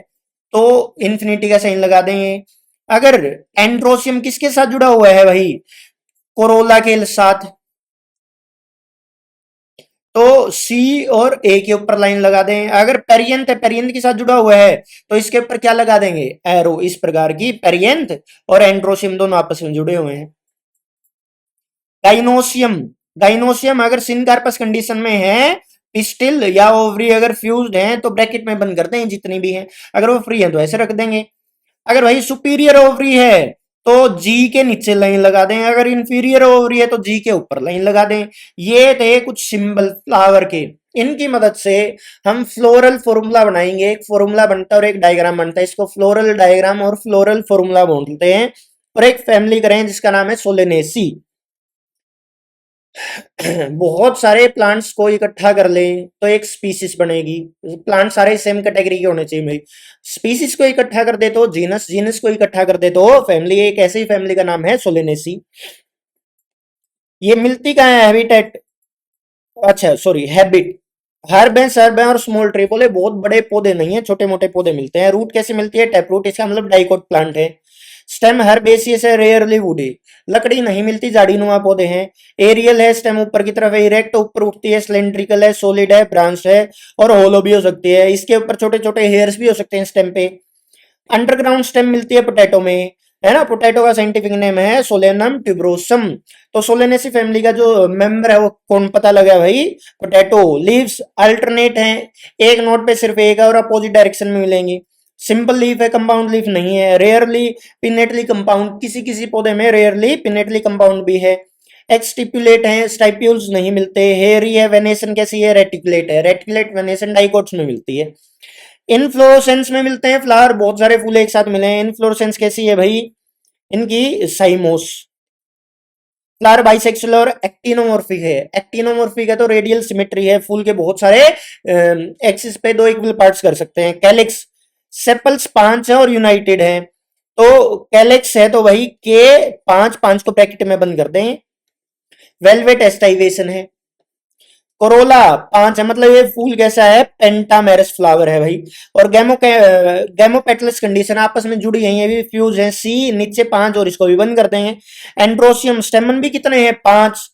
तो इन्फिनिटी का साइन लगा दें। अगर एंड्रोसियम किसके साथ जुड़ा हुआ है भाई, कोरोला के साथ, तो सी और ए के ऊपर लाइन लगा दें। अगर पेरियंथ है, पेरियंथ के साथ जुड़ा हुआ है तो इसके ऊपर क्या लगा देंगे, एरो। इस प्रकार की पेरियंथ और एंड्रोसियम दोनों आपस में जुड़े हुए हैं। गाइनोसियम, गाइनोसियम अगर सिनकार्पस कंडीशन में है, पिस्टिल या ओवरी अगर फ्यूज्ड हैं तो ब्रैकेट में बंद कर दें जितनी भी हैं। अगर वो फ्री है तो ऐसे रख देंगे। अगर भाई सुपीरियर ओवरी है तो जी के नीचे लाइन लगा दें, अगर इंफीरियर ओवरी है तो जी के ऊपर लाइन लगा दें। ये थे कुछ सिंबल फ्लावर के। इनकी मदद से हम फ्लोरल फॉर्मूला बनाएंगे। एक फॉर्मूला बनता है और एक डायग्राम बनता है, इसको फ्लोरल डायग्राम और फ्लोरल फॉर्मूला बोलते हैं। और एक फैमिली करें जिसका नाम है सोलेनेसी। बहुत सारे प्लांट्स को इकट्ठा कर लें तो एक स्पीसीज बनेगी। प्लांट सारे सेम कैटेगरी के होने चाहिए भाई। स्पीसीज को इकट्ठा कर दे तो जीनस, जीनस को इकट्ठा कर दे तो फैमिली। एक ऐसे ही फैमिली का नाम है सोलेनेसी। ये मिलती कहाँ है, हैबिटेट, अच्छा सॉरी हैबिट। हर्ब है, सर्ब है और स्मॉल ट्री। बोले बहुत बड़े पौधे नहीं है, छोटे मोटे पौधे मिलते हैं। रूट कैसे मिलती है, टैप रूट, इसका मतलब डाइकोट प्लांट है। स्टेम हर्बेसियस है, रेयरली वुडी। लकड़ी नहीं मिलती, झाड़ीनुमा पौधे हैं। एरियल है, स्टेम ऊपर की तरफ है, इरेक्ट ऊपर उठती है, सिलेंड्रिकल है, सॉलिड है, ब्रांच है और होलो भी हो सकती है। इसके ऊपर छोटे छोटे हेयर्स भी हो सकते हैं स्टेम पे। अंडरग्राउंड स्टेम मिलती है पोटैटो में, है ना। पोटैटो का साइंटिफिक नेम है सोलेनम ट्यूबरोसम। तो सोलेनेसी फैमिली का जो मेंबर है वो कौन पता लगा भाई, पोटैटो। लीव्स अल्टरनेट हैं, एक नोट पे सिर्फ एक है और अपोजिट डायरेक्शन में मिलेंगी। सिंपल लीफ है, कंपाउंड लीफ नहीं है। रेयरली पिनेटली कंपाउंड, किसी किसी पौधे में रेयरली पिनेटली कंपाउंड भी है। एक्सटिपुलेट है, स्टाइप्यूल्स नहीं मिलते। हेयरी है, वेनेसन कैसी है, रेटिकुलेट है। रेटिकुलेट वेनेसन डाइकोट्स में मिलती है। इनफ्लोरेसेंस में मिलते हैं फ्लावर, बहुत सारे फूल एक साथ मिले हैं। इनफ्लोरेसेंस कैसी है भाई, इनकी साइमोस। फ्लावर बाइसेक्सुअल और एक्टिनोमॉर्फिक है। एक्टिनोमॉर्फिक है तो रेडियल सिमेट्री है, फूल के बहुत सारे एक्सिस पे दो इक्वल पार्ट्स कर सकते हैं। कैलिक्स, सेपल्स 5 है और यूनाइटेड है। तो कैलिक्स है तो भाई के 5, 5 को ब्रैकेट में बंद कर दें। वेलवेट एस्टाइवेशन है। कोरोला 5 है, मतलब ये फूल कैसा है, पेंटामेरस फ्लावर है भाई। और गैमोपेटलस कंडीशन आपस में जुड़ी है, ये भी फ्यूज है। सी नीचे 5 और इसको भी बंद कर देंगे। एंड्रोसियम स्टेमन भी कितने हैं, 5।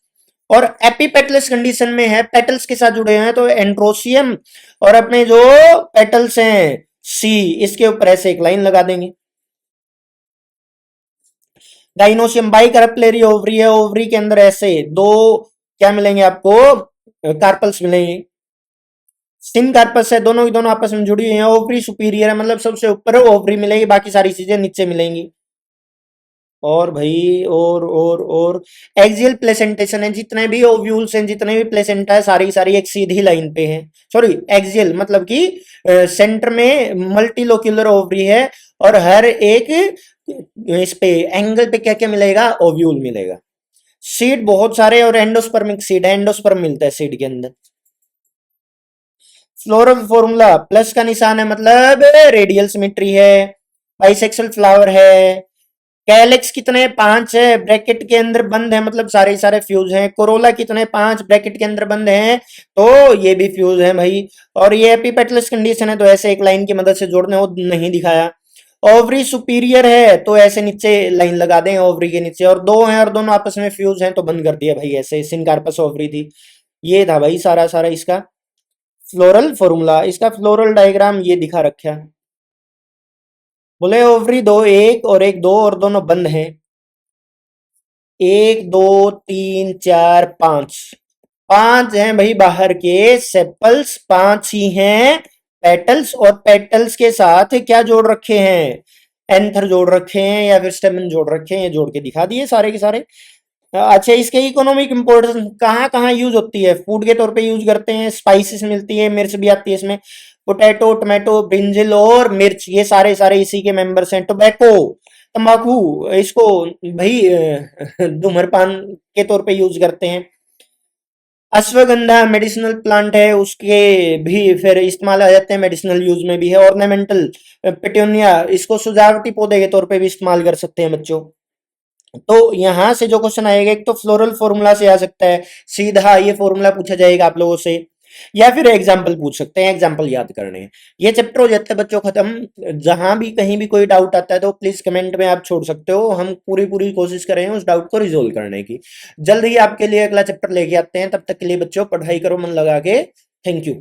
और एपीपेटलस कंडीशन में है, पेटल्स के साथ जुड़े हैं तो एंड्रोसियम। और अपने जो पेटल्स हैं सी, इसके ऊपर ऐसे एक लाइन लगा देंगे। डाइनोसियम बाइकरप्लेरी ओवरी है, ओवरी के अंदर ऐसे दो क्या मिलेंगे आपको, कार्पल्स मिलेंगे। स्टिन कार्पस है, दोनों की दोनों आपस में जुड़ी हुई है। ओवरी सुपीरियर है, मतलब सबसे ऊपर ओवरी मिलेगी, बाकी सारी चीजें नीचे मिलेंगी। और भाई और एक्सियल प्लेसेंटेशन है, जितने भी ओव्यूल्स हैं, जितने भी प्लेसेंटा है, सारी सारी एक सीधी लाइन पे है। सॉरी, एक्सियल मतलब कि सेंटर में मल्टीलोक्यूलर ओवरी है और हर एक इस पे एंगल पे क्या क्या मिलेगा, ओव्यूल मिलेगा। सीड बहुत सारे और एंडोस्पर्मिक सीड है, एंडोस्पर्म मिलता है सीड के अंदर। फ्लोरल फॉर्मूला, प्लस का निशान है मतलब रेडियल सिमेट्री है। बाइसेक्सुअल फ्लावर है। कैलेक्स कितने, 5 है, ब्रैकेट के अंदर बंद है, मतलब सारे सारे फ्यूज हैं। कोरोला कितने, 5, ब्रैकेट के अंदर बंद है तो ये भी फ्यूज है भाई। और ये एपीपेटलस कंडीशन है तो ऐसे एक लाइन की मदद से जोड़ने, वो नहीं दिखाया। ओवरी सुपीरियर है तो ऐसे नीचे लाइन लगा दें ओवरी के नीचे, और दो हैं और दोनों आपस में फ्यूज हैं तो बंद कर दिया भाई, ऐसे सिनकार्पस ओवरी थी। ये था भाई सारा सारा इसका फ्लोरल फॉर्मूला। इसका फ्लोरल डायग्राम ये दिखा रखा। बोले ओवरी दो, एक और एक दो, और दोनों बंद हैं। एक दो तीन चार पांच, पांच हैं भाई बाहर के सेपल्स, पांच ही हैं पेटल्स, और पेटल्स के साथ क्या जोड़ रखे हैं, एंथर जोड़ रखे हैं या फिर स्टेमन जोड़ रखे हैं, ये जोड़ के दिखा दिए सारे के सारे। अच्छा, इसके इकोनॉमिक इंपोर्टेंस कहाँ कहाँ यूज होती है, फूड के तौर पे यूज करते हैं, स्पाइसेस मिलती है, मिर्च भी आती है इसमें, पोटैटो टमाटो ब्रिंजल और मिर्च ये सारे सारे इसी के मेंबर्स हैं। टोबैको तंबाकू, इसको भाई धूम्रपान के तौर पे यूज करते हैं। अश्वगंधा मेडिसिनल प्लांट है, उसके भी फिर इस्तेमाल आ जाते हैं, मेडिसिनल यूज में भी है। ऑर्नामेंटल पिटूनिया, इसको सजावटी पौधे के तौर पे भी इस्तेमाल कर सकते हैं बच्चों। तो यहां से जो क्वेश्चन आएगा, एक तो फ्लोरल फॉर्मूला से आ सकता है सीधा, ये फॉर्मूला पूछा जाएगा आप लोगों से, या फिर एग्जाम्पल पूछ सकते हैं, एग्जाम्पल याद करने हैं। ये चैप्टर हो जाता है बच्चों खत्म। जहां भी कहीं भी कोई डाउट आता है तो प्लीज कमेंट में आप छोड़ सकते हो, हम पूरी पूरी कोशिश कर रहे हैं उस डाउट को रिजोल्व करने की। जल्द ही आपके लिए अगला चैप्टर लेके आते हैं, तब तक के लिए बच्चों पढ़ाई करो मन लगा के। Thank you.